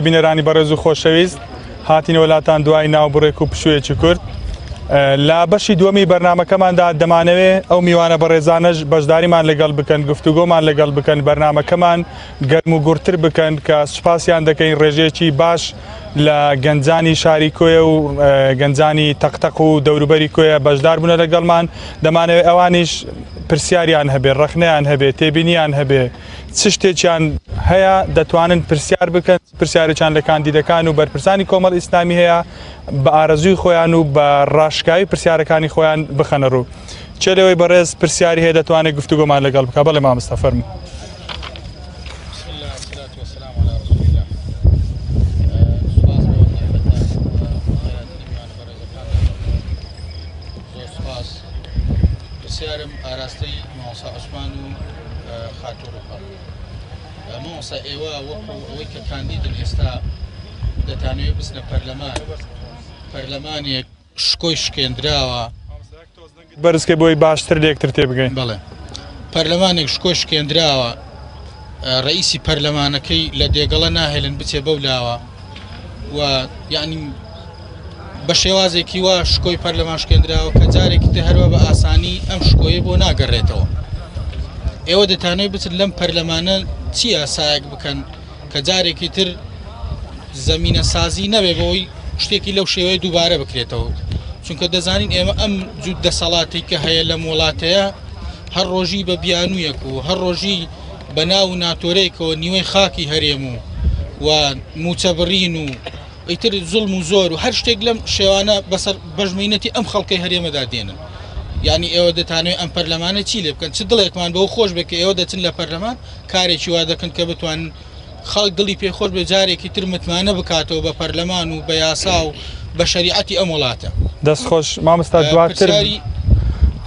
بینەرانی بەڕێز و خۆشەویست هاتینە وڵاتان دوای ناوبڕێک و پشوویەکی کورد لا بەشی دووەمی بەرنامەکەماندا دەمانەوێت ئەو میوانە بەڕێزانەش بەشداریمان لەگەڵ بکەن گفتوگۆمان لەگەڵ بکەن بەرنامەکەمان گەرم و گورتر بکەن کە سوپاسیان دەکەین ڕێژەیەکی باش لە گەنجانی شاری کۆیە و گەنجانی تەقتەق و دەوروبەری کۆیە بەشدار بوونە لەگەڵمان دەمانەوێت ئەوانیش پرسیاریان هەبێ ڕخنەیان هەبێ تێبینیان هەبێ چ شتێکیان هەیە دەتوانن پرسیار بکەن پرسیارێکیان لە کاندیدەکان و بەرپرسانی کۆمەڵ ئیسلامی هەیە بە ئارەزووی خۆیان و بە ڕاشکاوی پرسیارەکانی خۆیان بخەنە ڕوو چێ لەوەی بەڕێز پرسیاری هەیە دەتوانێت گفتوگۆمان لەگەڵ بکە بەڵێ مامۆستا فەرموو. پرسیارم ئاراستەی مامۆستا عوسمان و خاتوڕووپەڕ مامۆستا ئێوە وەکو ئەوەی کە کاندیدن ئێستا دەتانەوێت بچنە پەرلەمانێک شکۆی شکێنراوە بەرزکە بۆی باشتر لێکتر تێبگەین. بەڵێ پەرلەمانێک شکۆی شکێنراوە ڕئیسی پەرلەمانەکەی لە دێگەڵە ناهێلن بچێ بەو لاوە و یعنی بە شێوازێکی وا شکۆی پەرلەمان شکێنراوە کە جارێکی تر هەروە بە ئاسانی ئەم شکۆیە بۆ ناگەڕێتەوە. ئێوە دەتانەوێت بچن لەم پەرلەمانە چی ئاسایەک بکەن کە جارێکی تر زەمینە سازی نەبێ بۆی شتێکی لەو شێوەیە دووبارە بکرێتەوە چونکە دەزانین ئێمە ئەم جوود دەسەڵاتی کە هەیە لەم وڵاتەیە هەر ڕۆژی بە بیانوویەک و هەر ڕۆژی بە ناو ناتۆرێکەوە نیوەی خاکی هەرێم و موچەبڕین و ئیتر زوڵم و زۆر و هەر شتێک لەم شێوانە بەسەر بەژمەینەتی ئەم خەڵکەی هەرێمەدا دێنن. یعنی ئێوە دەتانوێت ئەم پەرلەمانە چی لێ بکەن چ دڵێکمان بەو خۆش بێت کە ئێوە دەچن لە پەرلەمان کارێکی وا دەکەن کە بتوانن خەڵک دڵی پێخۆش بێ جارێکی تر متمانە بکاتەوە بە پەرلەمان و بە یاسا و بە شەریعەتی ئەم وڵاتە. دەستخۆش مامۆستا دواتر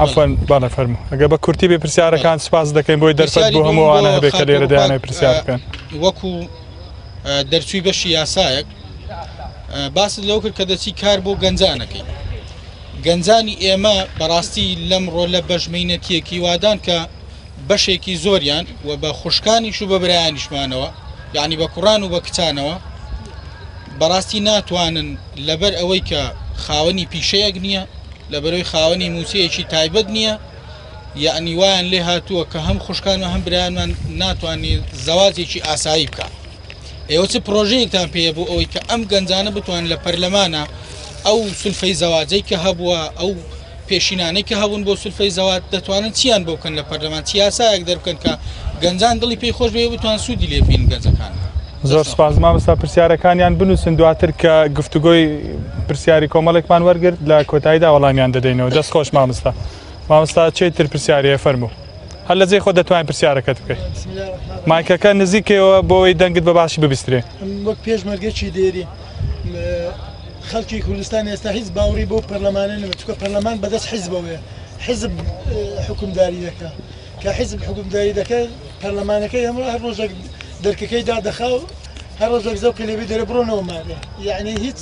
عەفوان بانە فەرموو ئەگە بە کورتی بێ پرسیارەکان سپاس دەکەین بۆی دەرفەت بۆ هەمووانە هەبێت کە لێرە دەیانەوێت پرسیار بکەن. وەکو دەرچووی بەشی یاسایەک باست لەو کرد کە دەچی کار بۆ گەنجانەکەی گەنجانی ئێمە بەڕاستی لەم ڕۆ لە بەژمەینەتیەکی وادان کە بەشێکی زۆریان و بە خوشکانیش و بە برایانیشمانەوە یعنی بە کوڕان و بە کچانەوە بەڕاستی ناتوانن لەبەر ئەوەی کە خاوەنی پیشەیەک نییە لەبەرەوەی خاوەنی موچەیەکی تایبەت نییە یعنی وایان لێ هاتووە کە هەم خوشکان و هەم برایانمان ناتوانێت زەواجێکی ئاسایی بکات. ئێوە چ پرۆژەیەکتان پێە بۆ ئەوەی کە ئەم گەنجانە بتوان لە پەرلەمانە ئەو سولفەی زەواجەی کە هەبووە ئەو پێشینانەی کە هەبوون بۆ سولفەی زەواج دەتوانن چیان بۆ بکەن لە پەرلەمان چ یاسایەک دەربکەن کە گەنجان دڵی پێی خۆش بێ بتوان سوودی لێ بین گەنجەکان. زۆر سپاس مامۆستا پرسیارەکانیان بنووسن دواتر کە گفتوگۆی پرسیاری کۆمەڵێکمان وەرگرت لە کۆتاییدا وەڵامیان دەدەینەوە. دەستخۆش مامۆستا چێتر پرسیاریە فەرموو هەر لە جێی خۆ دەتوانین پرسیارەکەت بکەیت مایکەکە نزیکەوە بۆی دەنگت بە باشی ببیسترێ. وەک پێشمەرگەی دێری خەڵکی کوردستان ئێستا هیچ باوەڕی بۆ پەرلەمانە نەبێت چونکە پەرلەمان بەدەست حیزبەوەیە حیزب حکومداری دەکات کە حیزب حکومداری دەکات پەرلەمانەکەی هەر ڕۆژێک دەرکەکەی دادەخا و هەر ڕۆژێک زەوقی لێبێ دەرە بڕۆنەوە مارێ یعنی هیچ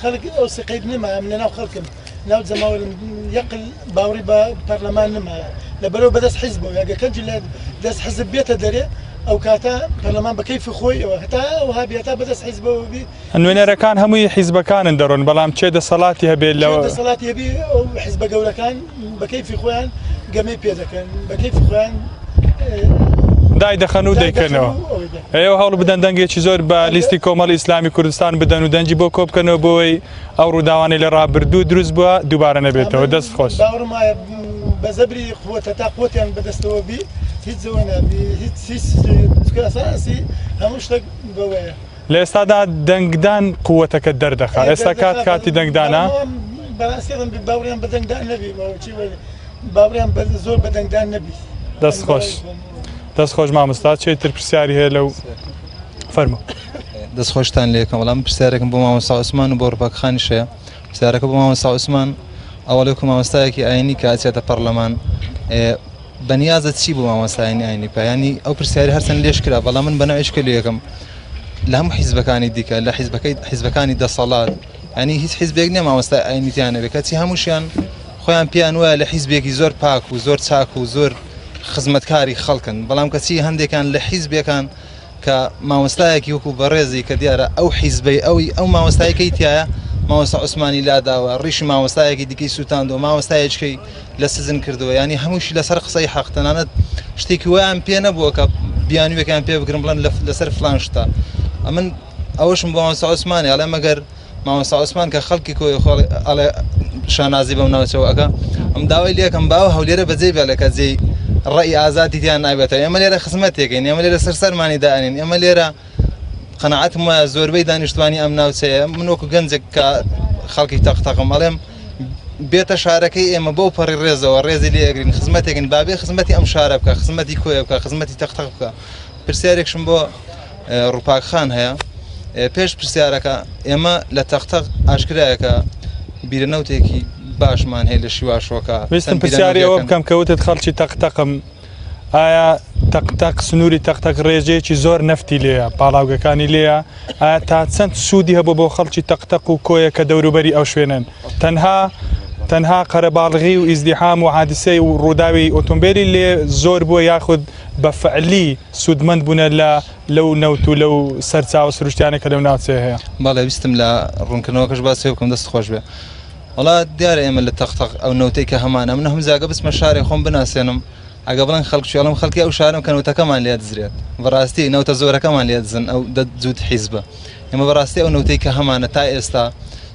خەڵک ئەو سقەیت نەمایم لەناو خەڵکم ناو جەماوەرم یەقل باوەڕی بە پەرلەمان نەمایە لەبەرەوە بەدەست حیزبەوە ئەگە کەنجی لە دەست حیزب بێتە دەرێ ئەو کاتە پەرلەمان بە کەیفی خۆی ئەوە هەتا ئەوها بێتە بەدەست حیزبەوە بی نوێنەرەکان هەمووی حیزبەکانن دەڕۆن بەڵام چێ دەسەڵاتی هەبێت لەوە دەسەڵاتی هەبی ئەو حیزبە گەورەکان بە کەیفی خۆیان گەمەی پێ دەکەن بە کەیفی خۆیان دای دەخەن و دەیکەنەوە. ئێوە هەوڵ بدەن دەنگێکی زۆر بە لیستی کۆمەڵ ئیسلامی کوردستان بدەن و دەنجی بۆ کۆبکەنەوە بۆی ئەو ڕووداوانەی لە ڕابردوو دروست بووە دووبارە نەبێتەوە. دەست خۆش باوەڕم وایە بە زەبری قووەتە تا قووەتیان بەدەستەوە بی هیچ زەوە نابی هیچ ئەساسی هەموو شتێک بەوەیە. لە ئێستادا دەنگدان قووەتەکە دەردەخات ئێستا کاتی دەنگدانە بەڕاستیڵم باوریان بە دەنگدان نەبی باوریان زۆر بە دەنگدان نەبی. دەستخۆش مامۆستا چێتر پرسیاری هەیە لەو فەرموو. دەستخۆشتان لێکم وەڵام پرسیارێکم بۆ مامۆستا عوسمان و بۆ ڕووبەکخانی شەیە پرسیارەکە بۆ مامۆستا عوسمان ئەوەڵێکم مامۆستایەکی ئاینی کە ئاچێتە پەرلەمان بەنیازە چی بوو مامۆستایانی ئاینی پایانی ئەو پرسیاری هەرچەند لێش کرا بەڵام من بەناو ئیشکەلی یەکەم لە هەموو حیزبەکانی دیکە لە حیزبەکانی دەسەڵات ینی هیچ حیزبێک نییە مامۆستا ئاینیتیانە بێت کەچی هەمووشیان خۆیان پێیان وایە لە حیزبێکی زۆر پاک و زۆر چاک و زۆر خزمەتکاری خەڵکن بەڵام کەچی هەندێکان لە حیزبێکان کە مامۆستایەکی وەکو بەڕێزی کە دیارە ئەو حیزبەی ئەو مامۆستایەکەی تایە مامۆستا عوسمانی لاداوە ڕیشی مامۆستایەکی دیکەی سووتاندەوە مامۆستایەکەی لە سزن کردەوە ینی هەمووشی لەسەر قسەی حەق تەنانەت شتێکی وایان پێ نەبووە کە بیانویەکان پێ بگرن بڵێن لەسەر فلان شتە ئەمن ئەوەشم بۆ مامۆستا عوسمانی ئەڵێ مەگەر مامۆستا عوسمان کە خەڵکی کۆی ئەڵێ شانازی بەم ناوچەوەکە ئەم داوای لێکم باوە هەولێرە بەجێ بێ لە کەجێی ڕێی ئازادی تیان نایبێتەوە ئێمە لێرە خزمەتێکین ئێمە لێرە سەرمانی داێنین ئێمە لێرە قەنەعەتم وایە زۆربەی دانیشتوانی ئەم ناوچەیە من وەکو گەنجێک کە خەڵکی تەقتەقم ئەڵێم بێتە شارەکەی ئێمە بەو پەڕی ڕێزەوە ڕێزی لێ ئەگرین خزمەتێکن بابێ خزمەتی ئەم شارە بکە خزمەتی کۆیە بکە خزمەتی تەقتەق بکە پرسیارێکشم بۆ ڕووپاکخان هەیە پێش پرسیارەکە ئێمە لە تەقتەق ئاشکرایەکە بیرەنەوتێکی باشمان هەیە لە شیواشۆکە ویستم پرسیاری ئەوە بکەم کە وتت خەڵکی تەقتەقم ئایا تەقتەق سنووری تەقتەق ڕێژەیەکی زۆر نەفتی لێیە پاڵاوگەکانی لێیە ئایا تا چەند سوودی هەبوو بۆ خەڵکی تەقتەق و کۆیە کە دەوروبەری ئەو شوێنن تەنها قەرەباڵغی و ئیزدیحام و حادسەی و ڕووداوی ئۆتۆمبیلی لێ زۆر بووە یاخود بە فعلی سوودمەند بوونە لەو نەوت و لەو سەرچاوە سروشتیانە کە لەو ناوچەیە هەیە بەڵێ ویستم لە ڕوونکردنەوەکەش باسی بکەم دەست خۆش بێ وڵا دیارە ئێمە لە تەقتەق ئەو نەوتەی کە هەمانە من هەمزاگە بچمە شارێ خۆم بناسێنم ئەگە بڵێن خەڵکیڵم خەڵکی ئەو شارم کە نەوتەکەمان لێ دزرێت بەڕاستی نەوتە زۆرەکەمان لێ دزن ئەو جووت حیزبە ئێمە بەڕاستی ئەو نەوتەی کە هەمانە تا ئێستا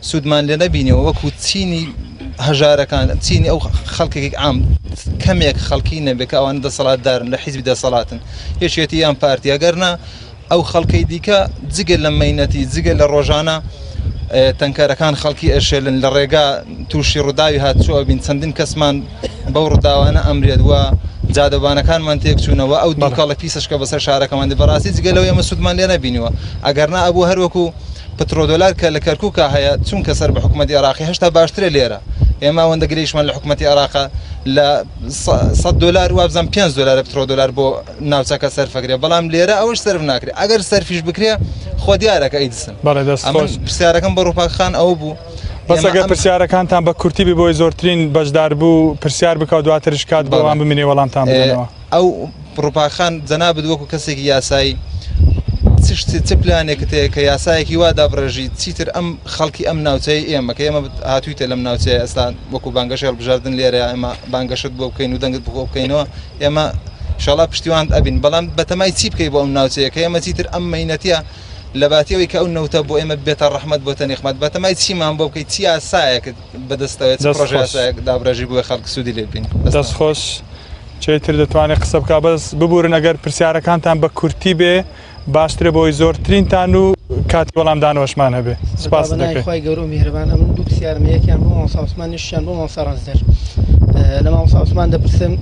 سوودمان لێ نەبینەوە وەکو چینی هەژارەکان چینی ئەو خەڵکێک عام کەمێک خەڵکی نەبێت ئەوان دەسەڵاتدارن لە حیزبی دەسەڵاتن هێشێتی یان پارتی ئەگەرنا ئەو خەڵکەی دیکە جگە لە مەینەتی جگە لە ڕۆژانە تەنکەرەکان خەڵکی ئەشێلن لە ڕێگا تووشی ڕووداوی هاتووە بین چەندین کەسمان بەو ڕووداوانە ئەمرێت وە جادەبانەکانمان تێکچوونەوە ئەو دووکەڵە پیسشکە بەسەر شارەکەماندی بەڕاستی جگەلەوە ئێمە سوودمان لێ نەبینیوە ئەگەرنا ئەبوو هەروەکو پترۆدۆلار کە لە کەرکووکە هەیە چونکە سەر بە حکوومەتی عێراقی هێشتا باشترە لێرە ئێمە ئەوەندەگرێشمان لە حکوومەتی عێراقا لە $100 وابزان $5 پترۆدۆلار بۆ ناوچەکە سەرفەکرێ بەڵام لێرە ئەوش سەرف ناکرێت ئەگەر سەرفیش بکرێ خۆ دیارەکە ئەیدسن پرسیارەکەم بە ڕووپاکخان ئەوە بوو بەس ئەگەر پرسیارەکانتان بە کورتی بۆی زۆرترین بەشدار بوو پرسیار بکە دواترش کات بۆوان بمینێ وەڵامتان بێنەوە ئەو ڕووپاکخان جەنابەت وەکو کەسێکی یاسایی چ پلانێکت هەیە کە یاسایەکی وا دابڕێژی چیتر ئەم خەڵکی ئەم ناوچەی ئێمە کە ئێمە هاتوویتە لەم ناوچەیە ئێستا وەکو بانگەشە هەڵبژاردن لێرە ئێمە بانگەشت بۆ بکەین و دەنگت بۆ بکەینەوە ئێمە ئینشاڵڵا پشتیوان ئەبین بەڵام بەتەمای چی بکەی بۆ ئەم ناوچەیە کە ئێمە چیتر ئەم مەینەتیە لە باتیەوەی کە ئەو نەوتە بۆ ئێمە بێتە ڕەحمەت بۆ تەنیخمەت بەتەمای چیمان بۆ بکەیت چی یاسایەکت بەدەستەوەێت پرۆژە یاسایەک دابڕێژی بۆ خەڵک سوودی لێ بین دەست خۆش چێتر دەتوانێت قسە بکە بەس ببورن ئەگەر پرسیارەکانتان بە کورتی بێ باشترە بۆی زۆرترینتان و کاتی وەڵامدانەوەشمان هەبێ سپاس خی گەورە و میهرەبان ئەمن دوو پرسیارم یەکیان بۆ مامۆستا عوسمانیشیان بۆ مامۆستا ڕەنزدەر لە مامۆستا عوسمان دەپرسم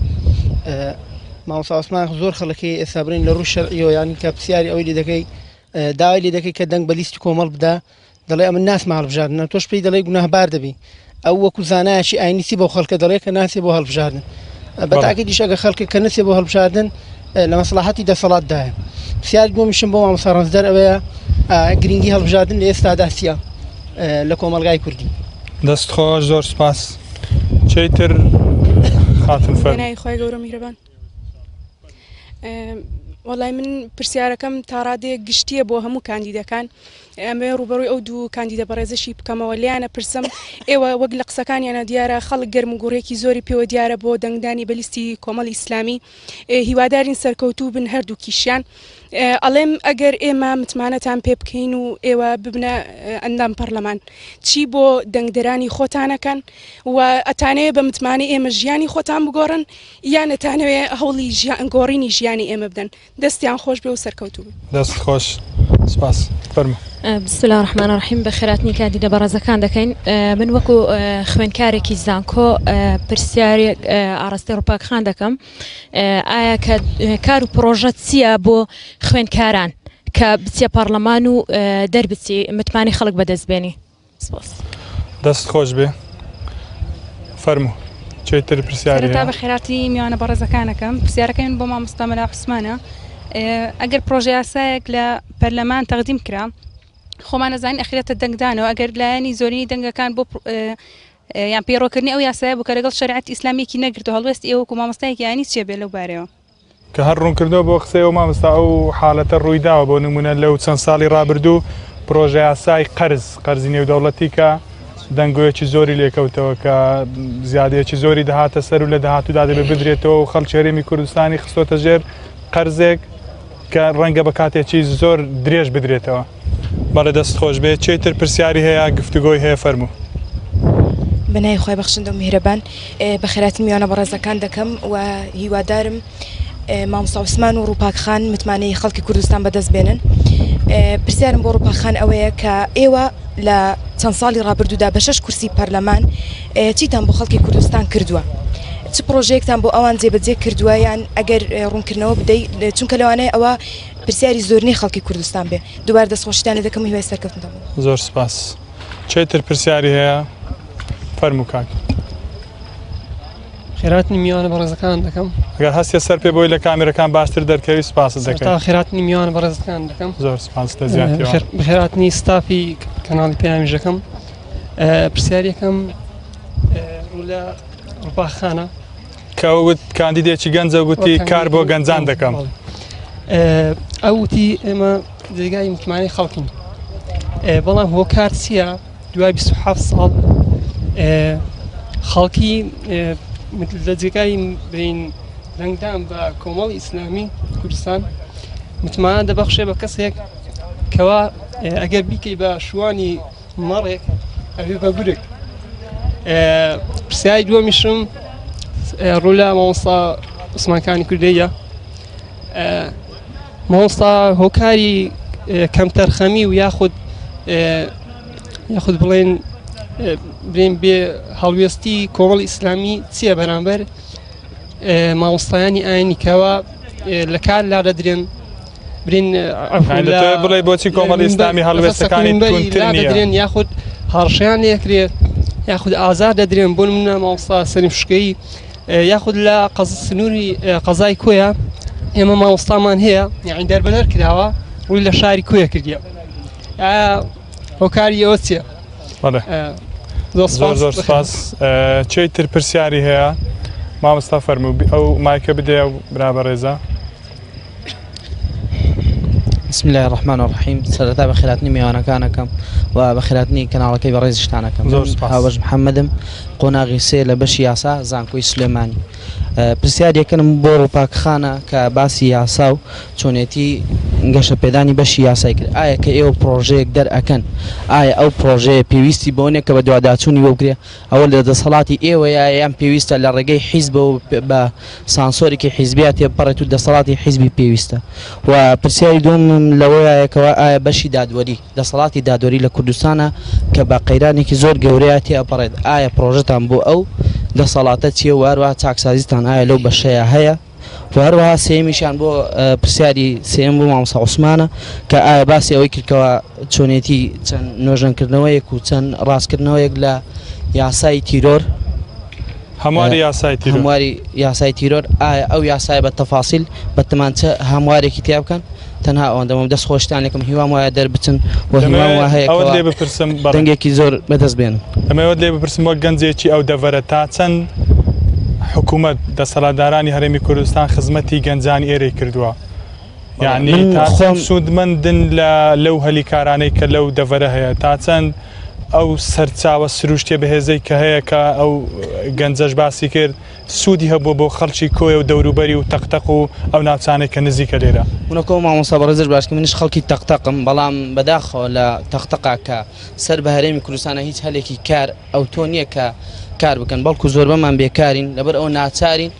مامۆستا عوسمان زۆر خەڵکی ئێستا برین لە ڕوو شەرعیەوە یانی کە پرسیاری ئەوەی لێ دەکەی داوای لێ دەکەی کە دەنگ بە لیستی کۆمەڵ بدا دەڵێ ئەمن ناسمە هەڵبژاردن تۆش پێی دەڵێ گوناهبار دەبی ئەو وەکو زانایەکی ئاینیسی بۆ خەڵکە دەڵێ کە ناسێ بۆ هەڵبژاردن بەتاکیدیش ئەگە خەڵکە کە نەسێ بۆ هەڵبژاردن لە مەسلحەتی دەسەڵاتدایە پرسیاری دووەمیشم بۆ مامۆستا ڕەنزدەر ئەوەیە گرنگی هەڵبژاردن لە ئێستادا چییە لە کۆمەلگای کوردی دەست خۆش زۆر سپاس چیتر خاتون فەرمی خۆی گەورە میهرەبان وەڵای من پرسیارەکەم تا ڕادێک گشتیە بۆ هەموو کاندیدەکان ئەمێ ڕوبەڕووی ئەو دوو کاندیدە بەڕێزەشی بکەمەوە لیانە پرسم ئێوە وەک لە قسەکانیانە دیارە خەڵک گەرم و گوڕێکی زۆری پێوە دیارە بۆ دەنگدانی بەلیستی کۆمەڵی ئیسلامی هیوادارین سەرکەوتوو بن هەردووکیشیان ئەڵێم ئەگەر ئێمە متمانەتان پێ بکەین و ئێوە ببنە ئەندام پەرلەمان چی بۆ دەنگدەرانی خۆتانەکەن و ئەتانەیە بە متمانی ئێمە ژیانی خۆتان بگۆڕن یان ئەتانەوێ هەوڵی گۆڕینی ژیانی ئێمە بدەن دەستیان خۆش بێ و سەرکەوتوو دەست خۆش سپاس فەرمە بسم الله الرحمن الرحیم بە خێراتنی کاندیدە بەڕێزەکان دەکەین من وەکو خوێندکارێکی زانکۆ پرسیاری ئاڕاستی ڕووپاکخان دەکەم ئایا کار و پرۆژە چییە بۆ خوێندکاران کە بچیە پەرلەمان و دەربچی متمانی خەڵک بەدەستبێنی دەست خۆش بێ فەرموو چێتر پرسیاری تا بە خێراتی میوانە بەڕێزەکانەکەم پرسیارەکەین بۆ مامۆستا مەلا عوسمانە ئەگەر پرۆژە یاسایەک لە پەرلەمان تەقدیم کرا خۆمان نەزانین ئەخرێتە دەنگدانەوە ئەگەر لایەنی زۆرینی دەنگەکان بۆ یان پەیڕۆکردنی ئەو یاسایە بوو کە لەگەڵ شەریعەتی ئیسلامیەکی نەگرتو هەڵوێستی ئێوە وەکو مامۆستایەکی یانی چێ بێ لەو بارەوە کە هەر ڕوونکردنەوە بۆ قسەیەوە مامۆستا ئەو حاڵەتە ڕوویداوە بۆ نمونە لەو چەند ساڵی ڕابردوو پرۆژه یاسای قەرزی نێودەوڵەتی کە دەنگۆیەکی زۆری لێکەوتەوە کە زیادەیەکی زۆری دەهاتە سەر و لە داهاتوودا دەبێت بدرێتەوە و خەڵکی هەرێمی کوردستانی خستۆتە ژێر قەرزێک کە ڕەنگە بە کاتێکی زۆر درێژ بدرێتەوە. بەڵێ دەست خۆش بێت چێتر پرسیاری هەیە گفتوگۆی هەیە فەرموو. بەنای خۆی بەخشندە و میهرەبان بە خێراتی میوانە بەڕێزەکان دەکەم و هیوادارم مامۆستا عوسمان و ڕووپاکخان متمانەی خەڵکی کوردستان بەدەست بێنن. پرسیارم بۆ ڕووپاکخان ئەوەیە کە ئێوە لە چەند ساڵی ڕابردوودا بە 6 کورسی پەرلەمان چیتان بۆ خەڵکی کوردستان کردووە؟ چ پرۆژەیەکتان بۆ ئەوان جێبەجێ کردووە یان ئەگەر ڕوونکردنەوە بدەیت چونکە لەوانەیە ئەوە پرسیاری زۆرنەی خەڵکی کوردستان بێ. دووبارە دەستخۆشیتان لێ دەکەم هیوای سەرکەوتن دەبم. زۆر سپاس. چێتر پرسیاری هەیە فەرموو کاک. خێراتنی میوانە بەڕێزەکان دەکەم. ئەگەر هەستێ سەر پێ بۆی لە کامێرەکان باشتر دەرکەوی سپاس دەکەم. تا خێراتنی میوانە بەڕێزەکان دەکەم. زۆر سپاس لە زیاتیەوە. بەخێراتنی ستافی کەناڵی پێیامیژەکەم. پرسیارێکم ڕوو لە ڕووپاکخانە کەوت کاندیدێکی گەنجە گوتی کار بۆ گەنجان دەکەم. ئەوتی ئێمە جێگای متمانەی خەڵکین. بەڵام هۆکار چییە؟ دوای 27 ساڵ خەڵکی لە جێگای بین دەنگدان بە کۆمەڵی ئیسلامی کوردستان متمانە دەبەخشێ بە کەسێک کەوا ئەگەر بیکەی بە شوانی مەڕێک ئەوێ بە گورێک. پرسیاری دووەمیشم ڕوو لە مامۆستا عوسمانکانی کوردەیە. مامۆستا هۆکاری کەمتەرخەمی و یاخود بڵێن بێ هەڵوێستی کۆمەڵی ئیسلامی چییە بەرامبەر مامۆستایانی ئاینی کەوا لە کار لا دەدرێن بڵێ بۆچی کۆمەڵی ئیسلامی هەڵوێستەکانی تونتر نییە یاخود هەڕشەیان لێکرێت یاخود ئازار دەدرێن بۆ نمونە مامۆستا سەریم شکەی یاخود لە سنووری قەزای کۆیە ئێمە مامۆستامان هەیە یعنی دەربەدەر کراوە ڕووی لە شاری کۆیە کردیە. هۆکاری ئەوە چییە؟ زۆر زۆر سپاس. چێتر پرسیاری هەیە مامۆستا فەرموو ئەو مایکە بدێ و برا بەڕێزە. بسم الله الرحمن الرحيم. سەرەتا بە خێراتنی میوانەکانەکەم و بە خێراتنی کەناڵەکەی بەڕێزشتانەکەم. هاوبەش محەممەدم قۆناغی سێ لە بەشی یاسا زانکۆی سلێمانی. پرسیارێکم بۆ ڕووپاکخانە کە باسی یاسا و چۆنێتی گەشە پێدانی بەشی یاسای کرد. ئایا کە ئێوە پرۆژەیەک دەرئەکەن ئایا ئەو پرۆژەیە پێویستی بۆنێک کە بە دوواداچوونی وەگرێ ئەوە لە دەسەڵاتی ئێوە یان پێویستە لە ڕێگەی حیزب بە سانسۆرێکی حیزبیات تێبپەڕێت و دەسەڵاتی حیزبی پێویستە؟ و پرسیاری دوم لەوەیەکەوە ئایا بەشی دادوەری دەسەڵاتی دادوەری لە کوردستانە کە بە قەیرانێکی زۆر گەورەیە تێپەڕێت ئایا پرۆژەتان بۆ ئەو دەسەڵاتە چیە و هەروەها چاکسازیتان ئایا لەو بەشەیە هەیە؟ و هەروەها سێمیشان بۆ پرسیاری سێم بۆ مامۆستا عوسمانە کە ئایا باسی ئەوەی کردکەوە چۆنێتی چەند نوێژەنکردنەوەیەک و چەند ڕاستکردنەوەیەک لە یاسای تیرۆر هەمواری یاسای تیرۆر ئایا ئەو یاسای بە تەفاسیل بە تەمانچە هەموارێکی تیا بکەن؟ تەنها ئەوەندەمە دەست خۆشتانێکم هیوام وایە دەربچن و هیوام وایە لێ بپرسم دەنگێکی زۆر بەدەست بێنن. ئەمەوە لێ بپرسم وەک گەنجێکی ئەو دەڤەرە تا چەند حکوومەت دەسەڵاتدارانی هەرێمی کوردستان خزمەتی گەنجانی ئێرەی کردووە؟ یعنی تا چەند سوودمەندن لەو هەلیکارانەی کە لەو دەڤەرە هەیە تا چەند ئەو سەرچاوە سروشتێ بەهێزەی کە هەیە کە ئەو گەنجەش باسی کرد سوودی هەبوو بۆ خەڵکی کۆی و دەوروبەری و تەقتەق و ئەو ناوچانێک کە نزیکە لێرە. منەکە مامۆستا بەڕێزش باشکە منش خەڵکی تەقتەقم بەڵام بەداخەوە لە تەقتەقا کە سەر بە هەرێمی کوردستانە هیچ هەلێکی کار ئەو تۆ نییە کە کار بکەن بەڵکو زۆر بەمان بێکارین لەبەر ئەو ناچارین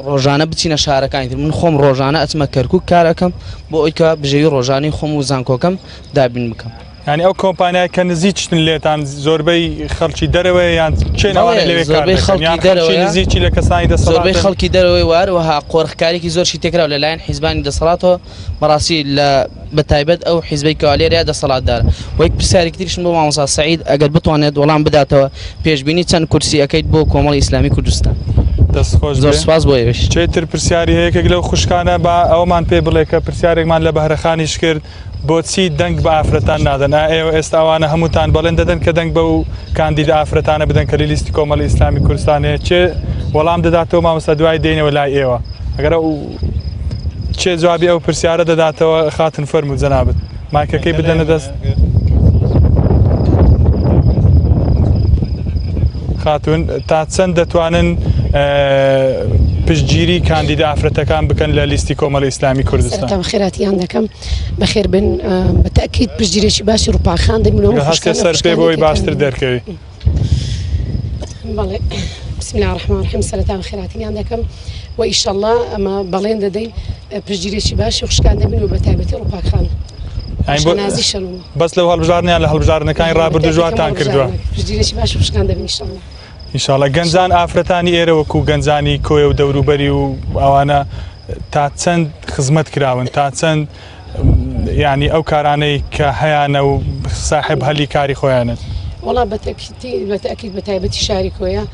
ڕۆژانە بچینە شارەکانی تر. من خۆم ڕۆژانە ئەچمە کەرکووک کارەکەم بۆ ئەوی کە بژێوی ڕۆژانەی خۆم و زانکۆکەم دابین بکەم. ینی ئەو کۆمپانیای کە نزیکتن لێتان زۆربەی خەڵکی دەرەوەی یان چێنەوەی لەوێ نزیکی لە کەسانی زۆربەی خەڵکی دەرەوەی وارەوەها قۆرخکارێکی زۆرشی تێکراوە لەلایەن حیزبانی دەسەڵاتەوە بەڕاستی لە بەتایبەت ئەو حیزبەی کەوالێریا دەسەڵاتدارە. وەک پرسیارێکی تریشم بۆ مامۆستا سەعید ئەگەر بتوانێت وەڵام بداتەوە پێشبینی چەند کورسی ئەەکەیت بۆ کۆمەڵی ئیسلامی کوردستان؟ زۆر سپاس بۆ ئێوەش. چێتر پرسیاری هەیەکێک لەو خوشکانە بە ئەومان پێ بڵێ کە پرسیارێکمان لە بەهرەخانیش کرد بۆچی دەنگ بە ئافرەتان نادەن؟ ئێوە ئێستا ئەوانە هەمووتان بەڵێن دەدەن کە دەنگ بە و کاندیدا ئافرەتانە بدەن کە لیستی کۆمەڵی ئیسلامی کوردستانەیە چێ وەڵام دەداتەوە مامۆستا دوای دێنەوە لای ئێوە ئەگەر ئەو چێ جوابی ئەو پرسیارە دەداتەوە خاتن فەرموو جەنابەت مایکەکەی بدەنە دەست خاتون تا چەند دەتوانن پشتگیری کاندیدا ئافرەتەکان بکەن لە لیستی کۆمەڵی ئیسلامی کوردستان خێراتیان دەکەم بەخێر بن بەتەکید پشتگیرێکی باشی ڕووپاخان دەبینەوە هەستێ سەر پێ بۆی باشتر دەرکەوی بەڵێ بسم الله الرحمن الرحیم سەرەتا خێراتیان دەکەم و ئیشەڵڵا ئەمە بەڵێن دەدەین پشتگیرێکی باشی خوشکان دەبینەوە بە تایبەتی ڕووپاخان نازی شەلوم بەس لەو هەڵبژارنیان لە هەڵبژارنەکانی ڕابردوو جواتان کردووە پشتگیرێکی باش خوشکان دەبین ئیشەڵڵا ئینشاڵڵا گەنجان ئافرەتانی ئێرە وەکو گەنجانی کۆی و دەوروبەری و ئەوانە تا چەند خزمەت کراون تا چەند یعنی ئەو کارانەی کە هەیانە و ساحب هەلی کاری خۆیانت وڵا بەتەکید بە تایبەتی شاری کۆیە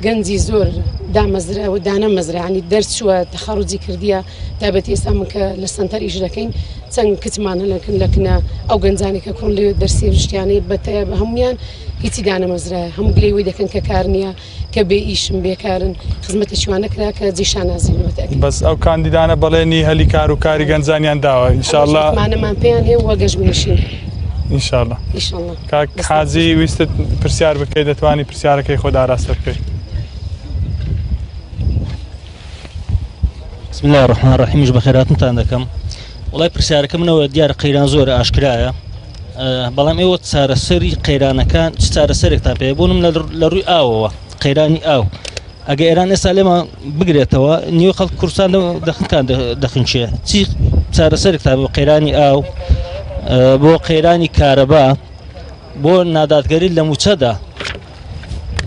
گەنجی زۆر دامەزرا و دانە مەزرعانی دەرچووە تەخەڕوجی کردیە تایبەتی ئێستا من کە لە سنتەر ئیش دەکەین چەند کچمانە لەکنە ئەو گەنجانی کە کوڕ لێ دەرسی ژتیانەی بە هەمویان هیچی دانەمەزرایە هەموو گلەیەوەی دەکەن کە کار نییە کە بێ ئیشم بێکارن خزمەتێکیوان نەکرا کە جیشان نازیێت بەس ئەو کاندیدانە بەڵێنی هەلی کار و کاری گەنجانیان داوە ئینشاڵڵا مانەمان پێیان هەیە وە گەشتبوونیشین ئینشاڵڵا کاک حاجی ویستت پرسیار بکەیت دەتوانی پرسیارەکەی خۆ ئاراستە بکەیت بسم الله الرحمن الرحیم مش بەخێراتتان دەکەم وڵای پرسیارەکە منەوە دیارە قەیران زۆر ئاشکرایە بەڵام ئێوە چارەسەری قەیرانەکان چ چارەسەرێکتان پێ بوونم لە ڕووی ئاوەوە قەیرانی ئاو ئەگە ئێران ئێستا لێمە بگرێتەوە نیوە خەڵک کوردستان دەخنکان دەخنچێ چی چارەسەرێکتان بۆ قەیرانی ئاو بۆ قەیرانی کارەبا بۆ نادادگەری لە موچەدا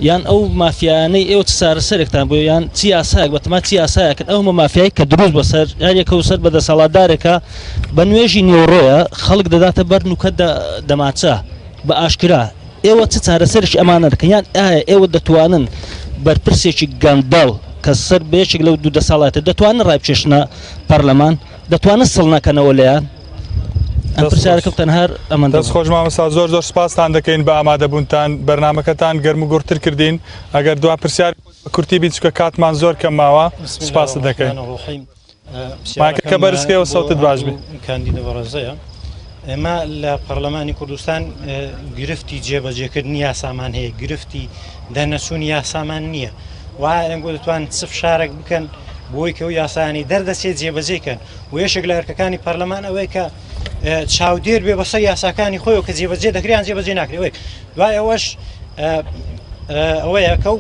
یان ئەو مافیانەی ئێوە چارەسەرێکتان بۆ یان چی یاسایەک بەتەما چی یاسایەکەن ئەومە مافیایی کە دروست بەسەر هەرێکە و سەر بەدەسەڵاتدارێکە بە نوێژی نیۆڕۆیە خەڵک دەداتە بەر نوکە دەماچە بە ئاشکرا ئێوە چ چارەسەرێکی ئەمانە دەکەن یان ئایا ئێوە دەتوانن بەرپرسێکی گەندەڵ کە سەر بەیەکێک لەو دوو دەسەڵاتە دەتوانن ڕایبچێشنە پەرلەمان دەتوانن سڵ نەکەنەوە لەیان پرسیارەکە تەنها ئەمە دەست خۆش مامەستا زۆر زۆر سپاستان دەکەین بە ئامادەبوونتان بەرنامەکەتان گەرم و گورتر کردین ئەگەر دوا پرسیار کورتی بیت چکە کاتمان زۆر کەم ماوە سپاس دەکەین مایکەکە بەرزکەوە سەوتت باش بێت کاندیدە بەڕێزەیە ئێمە لە پەرلەمانی کوردستان گرفتی جێبەجێکردنی یاسامان هەیە گرفتی دەرنەچوونی یاسامان نییە وایە ئەنگۆ دەتوان چف شارێک بکەن بۆی کە ئەو یاسانی دەردەچێت جێبەجێکەن و یەشێک لە هەرکەکانی پەرلەمان ئەوەی کە چاودێر بێ بەسەر یاساکانی خۆی کە جێبەجێ دەکریان جێبەجێ ناکرێت دوای ئەوەش ئەوەیە کە ئەو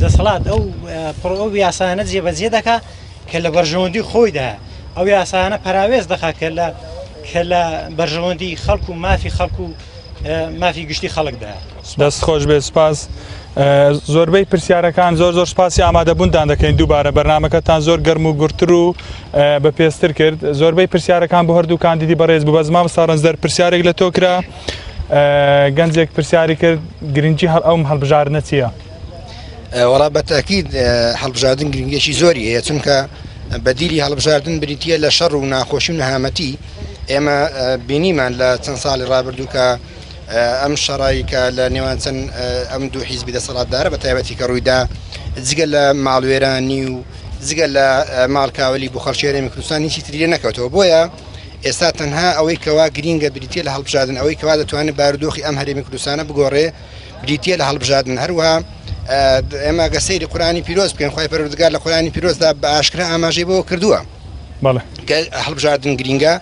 دەسەڵات ئەو یاسانە جێبەجێ دەکا کە لە بەرژەوەندی خۆیدا ئەو یاسانە پەراوێز دەخا کە لە بەرژەوەندی خەڵک و مافی خەڵک و مافی گشتی خەڵکدا دەست خۆش بێ سپاس زۆربەی پرسیارەکان زۆر زۆر سپاسی ئامادەبوونتان دەکەین دووبارە بەرنامەکەتان زۆر گەرم و گورتر و بەپێستر کرد زۆربەی پرسیارەکان بۆ هەردوو کاندیدی بەڕێز بوو بە زمام ساڕەنزەر پرسیارێک لە تۆ کرا گەنجێک پرسیاری کرد گرنگی ئەوم هەڵبژارنە چییە؟ وەڵا بەتاکید هەڵبژاردن گرنگێکی زۆری هەیە چونکە بەدیلی هەڵبژاردن بریتە لە شەڕ و ناخۆشی و نەهامەتی ئێمە بینیمان لە چەند ساڵی ڕابردوو کە ئەم شەڕایی کە لە نێوان چەند ئەم دوو حیزبی دەسەڵاتدارە بە تایبەتی کە ڕوویدا جگە لە ماڵوێرانی و جگە لە ماڵکاولی بۆ خەڵکێرەمی کوردستان هیچی تری نەکەوتەوە بۆیە ئێستا تەنها ئەوەی کەوا گرینگە بریتە لە هەڵبژاردن ئەوەی کەوا دەتوانێت بارودۆخی ئەم هەرێمی کوردستانە بگۆڕێ بریتە لە هەڵبژاردن هەروەها ئێمە گە سەیری قورآنی پیرۆز بکەین خوای پەروەردگار لە قورآنی پیرۆزدا بە ئاشکرا ئاماژەی بۆ کردووە کە هەڵبژاردن گرینگە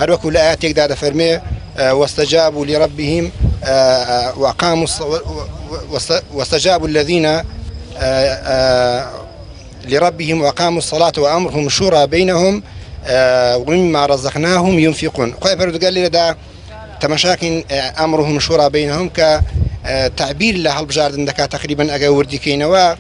هەروەکو لە ئاەتێکدا دەفەرمێ واستجابوا لربهم واستجابوا الذين لربهم وأقاموا الصلاة وأمرهم شورى بينهم ومما رزقناهم ينفقون خوي فرد قال لي دا تمشاكن أمرهم شورى بينهم كتعبير له هالبجاردن دكا تقريبا أجاوردي كينوا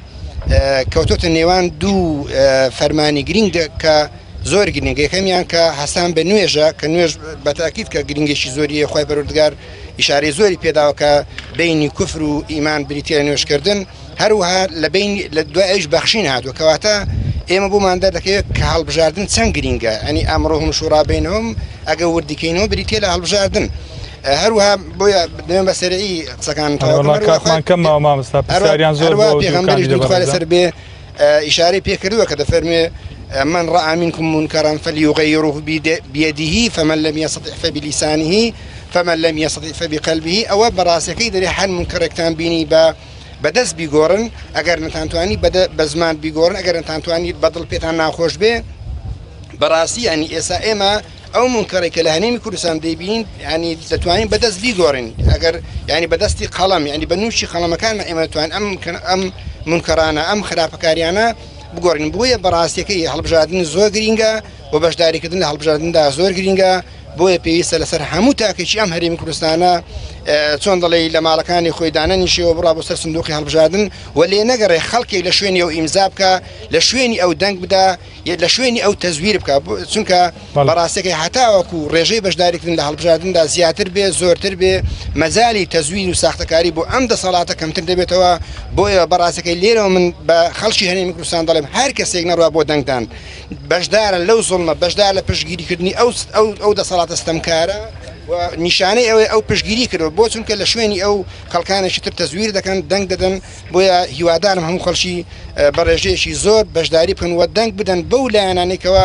كوتوت النيوان دو فرماني جرينج ك زۆر گرنگە یەکەمیان کە حەسان بە نوێژە کە نوێژ بەتاکید کە گرنگێکی زۆریە خۆی پەروەردگار ئیشارەی زۆری پێداوە کە بینی کوفر و ئیمان بریتە نوێژکردن هەروەها لە دوای ئەوش بەخشین هاتووە کەواتە ئێمە بۆمان دەکەوێت کە هەڵبژاردن چەند گرنگە ئەنی ئەمڕۆهم شوڕا بینەوەم ئەگە وردیکەینەوە بریتە لە هەڵبژاردن هەروەها بۆیە دەمێن بە سەرعی قسەکان پێغەمبەری سەر بێ ئیشارەی پێکردووە کە دەفەرمێ من رأى منكم منكرا فليغيره بيده فمن لم يستطع فبلسانه فمن لم يستطع فبقلبه أو براسكي دري حل منكركتان بيني بدس بيغورن اگر نتانتواني بزمان بيغورن اگر نتانتواني بدل بيتان ناخوش به براسي يعني اسا اما او منكرك لهنيم كردستان ديبين يعني تتواني بدس بيغورن اگر يعني بدستي قلم يعني بنوشي قلم كان اما توان ام منكرانا ام خرافكاريانا بغورن بويا براسيكي هلبجادن زور گرينگا وبشداري كدن هلبجادن دا زور گرينگا بۆیە پێویستە لەسەر هەموو تاکێکی ئەم هەرێمی کوردستانە چۆن دەڵێ لە ماڵەکانی خۆی دانەنیشەوە بڕا بۆ سەر سندوقی هەڵبژاردن و لێ نەگەڕێ خەڵکێک لە شوێنی ئەو ئیمزا بکە لە شوێنی ئەو دەنگ بدا لە شوێنی ئەو تەزویر بکە چونکە بەڕاستەکەی هەتاوەکو ڕێژەی بەشداریکردن لە هەڵبژاردندا زیاتر بێ زۆرتر بێ مەجالی تەزویر و ساختەکاری بۆ ئەم دەسەڵاتە کەمتر دەبێتەوە بۆیە بەڕاستەکەی لێرەوە من بە خەڵکی هەرێمی کوردستان دەڵێم هەر کەسێک نەڕوا بۆ دەنگدان بەشدارە لەو زوڵمە بەشدار لە پشتگیریکردنی ئەو دەسەڵاتە ستەمکارە و نیشانەی ئەو پشتگیری کردەوە بۆ چونکە لە شوێنی ئەو خەڵکانێکی تر تەزویر دەکەن دەنگ دەدەن بۆیە هیوادارم هەموو خەڵکی بە ڕێژەیەکی زۆر بەشداری بکەن و دەنگ بدەن بەو لایەنانێکەوە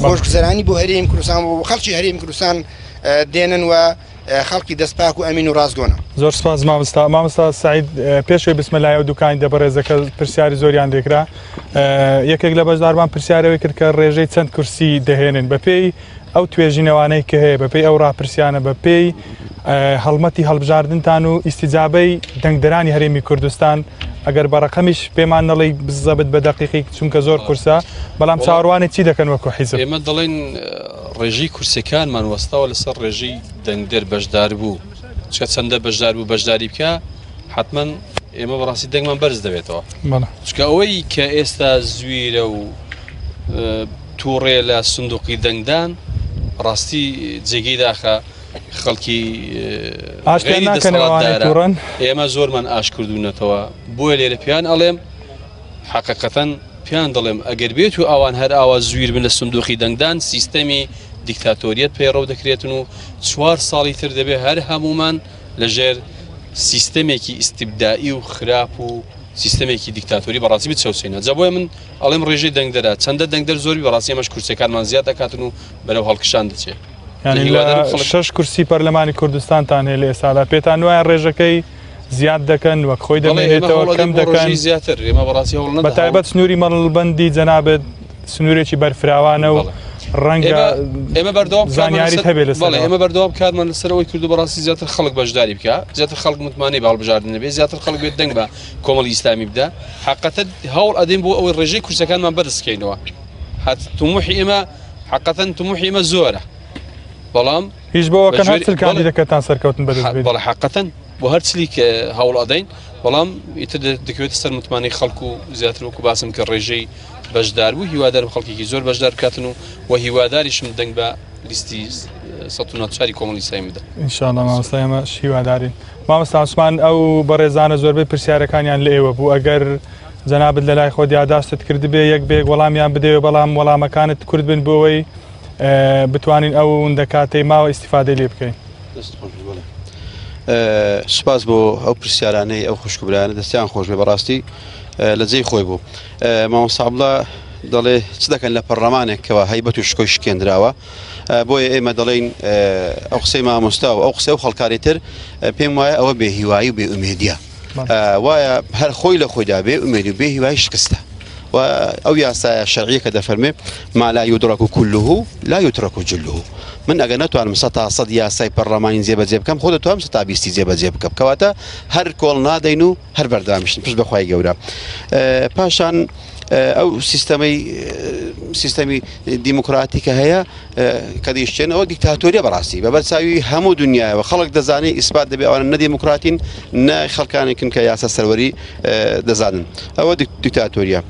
خۆشگوزەرانی بۆ هەرێمی کوردستان و خەڵکی هەرێمی کوردستان دێنن و خەڵکی دەستپاک و ئەمین و ڕاستگۆنە. زۆر سپاس مامۆستا سعید پێشوەی بسمەلای ئەو دوکانی دەبەڕێزەکە پرسیاری زۆریان دێکرا یەکێک لە بەشدارمان پرسیارەوەی کرد کە ڕێژەی چەند کورسی دەهێنن بەپێی ئەو توێژینەوانەی کە هەیە بەپێی ئەو ڕاپرسیانە بەپێی هەڵمەتی هەڵبژاردنتان و ئیسیجابەی دەنگدەرانی هەرێمی کوردستان ئەگەر بەڕەقەمیش پێمان نەڵی بزەبت بە دەقیقی چونکە زۆر کورسە بەڵام چاوەڕوانی چی دەکەن وەکو حیزب ئێمە دەڵێن ڕێژەی کورسەکانمان وەستاوە لەسەر ڕێژەی دەنگدەر بەشدار بوو چکە چەندە بەشدار بوو بەشداری بکە حتمما ئێمە بەڕاستی دەنگمان بەرز دەبێتەوە چکە ئەوەی کە ئێستا زویرە و تووڕێ لە سندوقی دەنگدان ڕاستی جێگەی داخە خەڵکی ئێمە زۆرمان ئاش کردوونەتەوە بۆیە لێرە پیان ئەڵێم حقیقەتەن پیان دەڵێم ئەگەر بێت و ئەوان هەر ئاوا زویر بن لە سندوقی دەنگدان سیستەمی دیکتاتۆریەت پەیڕەو دەکرێتن و 4 ساڵی تر دەبێت هەر هەمومان لەژێر سیستەمێکی ئیستیبدائی و خراپ و سیستەمێکی دیکتاتۆری بەڕاستی بچەوسێنە جا بۆیە من ئەڵێم ڕێژەی دەنگدەرە چەندە دەنگدەر زۆری بەڕاستی ئەمەش کورسەکانمان زیاد دەکاتن و بەرەو هەڵکشان دەچێت 6 کورسی پەرلەمانی کوردستانتان هەیە لە ئێستادا پێتان وایە ڕێژەکەی زیاد دەکەن وەک خۆی دەمێنێتەوە کەم دەکەن زیاتر ئێمە بەڕاستی هەوڵ بەتایبەت سنووری مەڵبەندی جەنابێت سنوورێکی بەرفراوانە و ڕەنگە ئێمە بەردەوام زانیاریت هەبێت لەسەر ئێمە بەردەوام کارمان لەسەرەوەی کردو بەڕاستی زیاتر خەڵک بەشداری بکە زیاتر خەڵک متمانەی باڵبژاردن نەبێت زیاتر خەڵک بێت دەنگ بە کۆمەڵی ئیسلامی بدا حقیقەتەن هەوڵ ئەدەین بۆ ئەوەی ڕێژەی کورسەکانمان بەرزکەینەوە طموحی ئێمە حقیقەتەن طموحی ئێمە زۆرە بەڵام هیچ بۆەوە کە هەر چلکانی دەکەتان سەرکەوتن بەدەست بێت بەڵێ حقیقەتەن بۆ هەر چلی کە هەوڵ ئەدەین بەڵام ئیتر دەکەوێت سەر متمانەی خەڵک و زیاتر وەکو باسم کە ڕێژەی بەشدار بوو هیوادارم خەڵکێکی زۆر بەشدار بکاتن و هیواداریشم دەنگ بە لیستی 1940 کۆمەڵی سایمی بدە ئینشاءڵڵا مامۆستا ئێمە هیوادارین مامۆستا عوسمان ئەو بەڕێزانە زۆربەی پرسیارەکانیان لە ئێوە بوو ئەگەر جەنابەت لە لای خۆ یادداشتت کردبێ یەک بێک وەڵامیان بدەوێ بەڵام وەڵامەکانت کورد بن بۆەوەی بتوانین ئەو دەکاتەی ماوە ئیسیفادەی لێ بکەین سپاس بۆ ئەو پرسیارانەی ئەو خوشکبرانە دەستیان خۆش بێ بەڕاستی لە جێی خۆی بوو مامۆستا عەبدوڵڵا دەڵێ چ دەکەن لە پەرلەمانێکەوە هەیبەت و شکۆی شکێنراوە بۆیە ئێمە دەڵێن ئەو قسەی مامۆستا و ئەو قسە و خەڵکاری تر پێم وایە ئەوە بێهیوایی و بێئومێدیە وایە هەر خۆی لە خۆیدا بێئومێدی و بێهیوایی شکستە أو ياسا شرعية كذا فرمي ما لا يدرك كله لا يترك جله من أجنته على مسطح صد ياسا برلمان زيب زيب كم خودته هم ستابيستي زيب زيب كم كواتا هر كولنا دينو هر بردامش مش بخواي جورا باشان أو سيستمي ديمقراطية هي كديشتين أو ديكتاتورية براسي ببرساوي همو دنيا وخلق دزاني إثبات دبي أو أن ديمقراطين نا خلقان يمكن كياسة سروري دزانن أو ديكتاتورية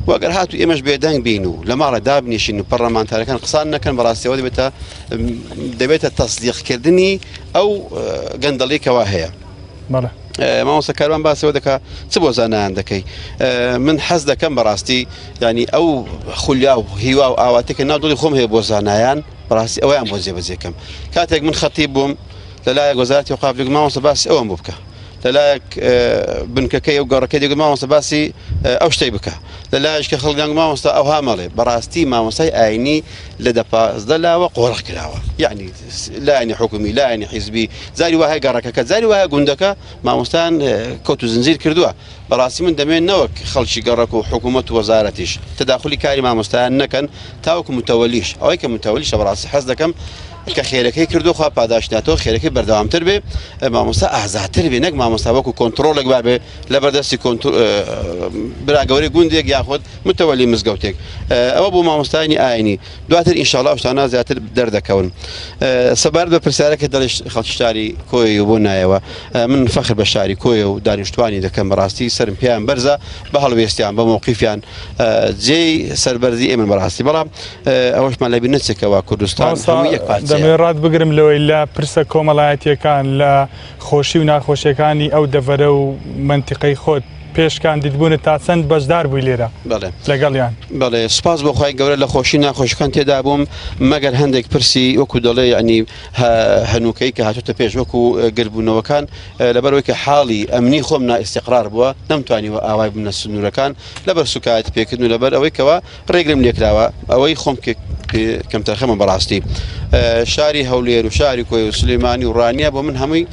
وأجر هاتو إيمش بيدان بينو لما رأى دابني شنو برلمان تاري كان قصاننا كان براسي ودي دبيت التصديق كردني أو جندلي كواهية مرة ما وصل كلام بس ودك تبغى زنا عندك من حزد كم براستي يعني أو خليا أو هوا أو أواتك النادول يخوم هي بوزانيان براستي أو يوم بوزي كم كاتك من خطيبهم لا جوزاتي وقابل ما وصل بس أو مبكى لەلایەک بنکەکەی و گەڕەکەی دەگوت مامۆستا باسی ئەو شتەی بکە لەلایەش کە خەڵک دەنگ مامۆستا ئەوها مەڵێ بەڕاستی مامۆستای ئاینی لە 15 لاوە قۆڕق کراوە یعنی لایەنی حکومی لایەنی حیزبی زاری وایە گەڕەکەکە زاری وایە گوندەکە مامۆستان کەوت و زنجیر کردووە بەڕاستی من دەمێن نەوەک خەڵکی گەڕک و حکوومەت و وەزارەتیش تداخلی کاری مامۆستایان نەکەن تاوەکو متەوەلیش ئەوەی کە متەوەلیشە بەڕاستی حەز دەکەم کە خێرەکەی کردو خوا پاداشناتەوە خێرەکەی بەردەوامتر بێ مامۆستا ئازاتر بێ نەک مامۆستا وەکو کۆنتڕۆڵێک بابێ لە بەردەستی براگەوری گوندێک یاخود متەوەلی مزگەوتێک ئەوە بۆ مامۆستانی ئاینی دواتر ئینشاڵڵا شتانە زیاتر دەردەکەون سەبارەت بە پرسیارەکە دڵی خەڵکی شاری کۆی بۆ نایەوە من فەخر بە شاری کۆیە و دانیشتوانی دەکەم بەڕاستی سرم پێیان بەرزە بە هەڵوێستیان بە مووقیفیان جێی سەربەرزی ئێمە بەڕاستی بەڵام ئەوەشمان لەبی نەچێکەوە کوردستان هەموو یەک پارچەیە دەمێڕات بگرم لەوەی لە پرسە کۆمەڵایەتیەکان لە خۆشی و ناخۆشیەکانی ئەو دەڤەرە و منتیقەی خۆت پێشکان دیتبوون تا چەند بەشدار بووی لێرە لەگەڵیان بەڵێ سپاس بۆخوای گەورە لە خۆشی ناخۆشیەکان تێدا بووم مەگەر هەندێک پرسی وەکو دەڵێ ینی هەنووکەی کە هاتوتە پێش وەکو گربوونەوەکان لەبەرەوەی کە حاڵی ئەمنی خۆم نائستیقرار بووە نەمتوانیوە ئاوای بنە سنوورەکان لەبەر سوکایەت پێکردن و لەبەر ئەوەی کەەوە ڕێگرم لێکراوە ئەوەی خۆم کەم تەرخەمە بەڕاستی شاری هەولێر و شاری کۆی و سلێمانی و ڕانیە بۆ من هەمووی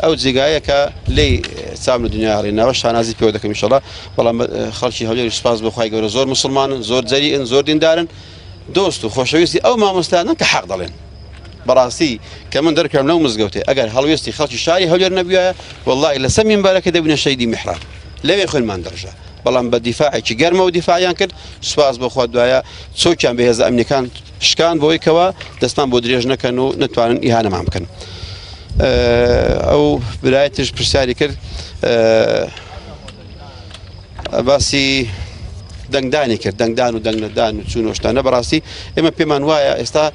ئەو جێگایە کە لی چام لە دنیا ڕێناوە شانازی پێوە دەکەم ئینشەڵڵا بەڵام خەڵکی هەولێری سوپاس بەخوای گەورە زۆر موسڵمانن زۆر جەریئن زۆر دیندارن دۆست و خۆشەویستی ئەو مامۆستانن کە حەق دەڵێن بەڕاستی کە من دەرکەم لەو مزگەوتێ ئەگەر هەڵوێستی خەڵکی شاری هەولێر نەبووایە وەڵڵاهی لەسەر مینبەرەکە دەبوونە شەیدی میحراب لەوێ خوێنمان دەڕژە بەڵام بە دیفاعێکی گەرمە و دیفاعیان کرد سوپاس بەخوا دوایە چۆکیان بەهێز ئەمنیەکان شکان بۆی کەوە دەستان بۆ درێژ نەکەن و نتوانن ئیهانەمان بکەن ئەو برایەتش پرسیاری کرد باسی دەنگدانی کرد دەنگدان و دەنگنەدان و چوونۆشتانە بەڕاستی ئێمە پێمان وایە ئێستا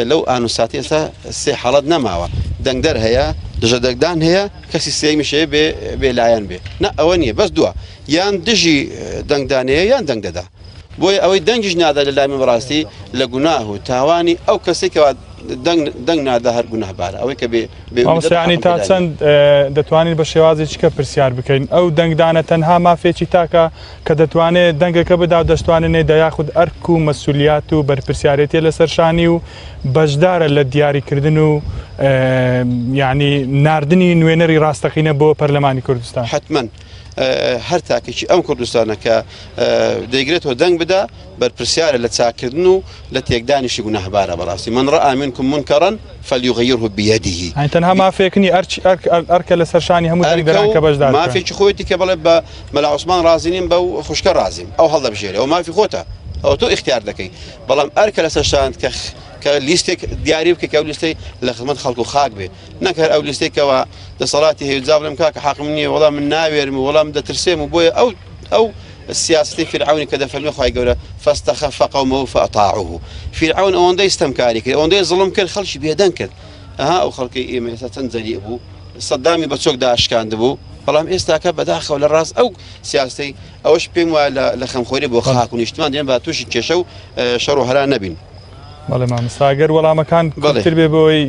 لەو ئان و ساتی ئێستا سێ حاڵەت نەماوە دەنگدەر هەیە دژە دەنگدان هەیە کەسی سێمیشەیە بێلایەن بێ نە ئەوە نییە بەس دووە یان دژی دەنگدانەیە یان دەنگ دەدا بۆی ئەوەی دەنگیش نادا لە لای من بەڕاستی لە گوناه و تاوانی ئەو کەسێکەوە دەنگ نادا هەر گونەهبارە ئەوەی کە مامۆستایانی تا چەند دەتوانین بە شێوازێکی کە پرسیار بکەین ئەو دەنگدانە تەنها مافێکی تاکە کە دەتوانێت دەنگەکە بدا و دەستوانێت دەیاخود ئەرک و مەسئولیات و بەرپرسیارەتی لەسەرشانی و بەشدارە لە دیاریکردن و یعنی ناردنی نوێنەری ڕاستەقینە بۆ پەرلەمانی کوردستان حتمما هەر تاکێکی ئەم کوردستانە کە دەیگرێتەوە دەنگ بدا بەرپرسیارە لە چاکردن و لە تێکدانیشی گونەهبارە بەڕاستی من ڕە منکم منکەڕەن فەلیوغەیرهو بیەدیه تەنها مافێکنی ئەرکە لەسەرشانی هەموو دەنگدەران کە بەشدار مافێکی خۆیەتی کە بڵێ بە مەلا عوسمان ڕازی نیم بەو خوشکە ڕازیم ئەو هەڵدەبژێرێ ئەو مافی خۆتە ئەو تۆ اختیار دەکەی بەڵام ئەرکە لەسەرشان کە لیستێک دیاری بکە کە ئەو لیستەی لە خزمەت خەڵک و خاک بێ نەکەر ئەو لیستێکەوە دەسەڵاتی هەیە جا بڵێم کاکە حەقم نییە وەڵام من ناوێرم و وەڵام دەترسێم و بۆیە ئەو سیاستی فرعونی کە دەفەرمێ خوای گەورە فاستەخەفە قەومەهو فەئەطاعوه فرعون ئەوەندەی ستەمکاری کرد ئەوەندەی زڵم کرد خەڵکی بێدەنگ کرد ئەو خەڵکی ئێمە ئێستا چەند جەریئ بوو سەدامی بە چۆک داشکاند بوو بەڵام ئێستاکە بەداخەوە لە ڕاست ئەو سیاسەی ئەوەش پێم وایە لە خەمخۆری بۆ خاک و نیشتمان دێن با تووشی کێشە و شەڕ و هەرا نەبین بەڵێ مامۆستاگەر وەڵامەکان کۆتر بێ بۆی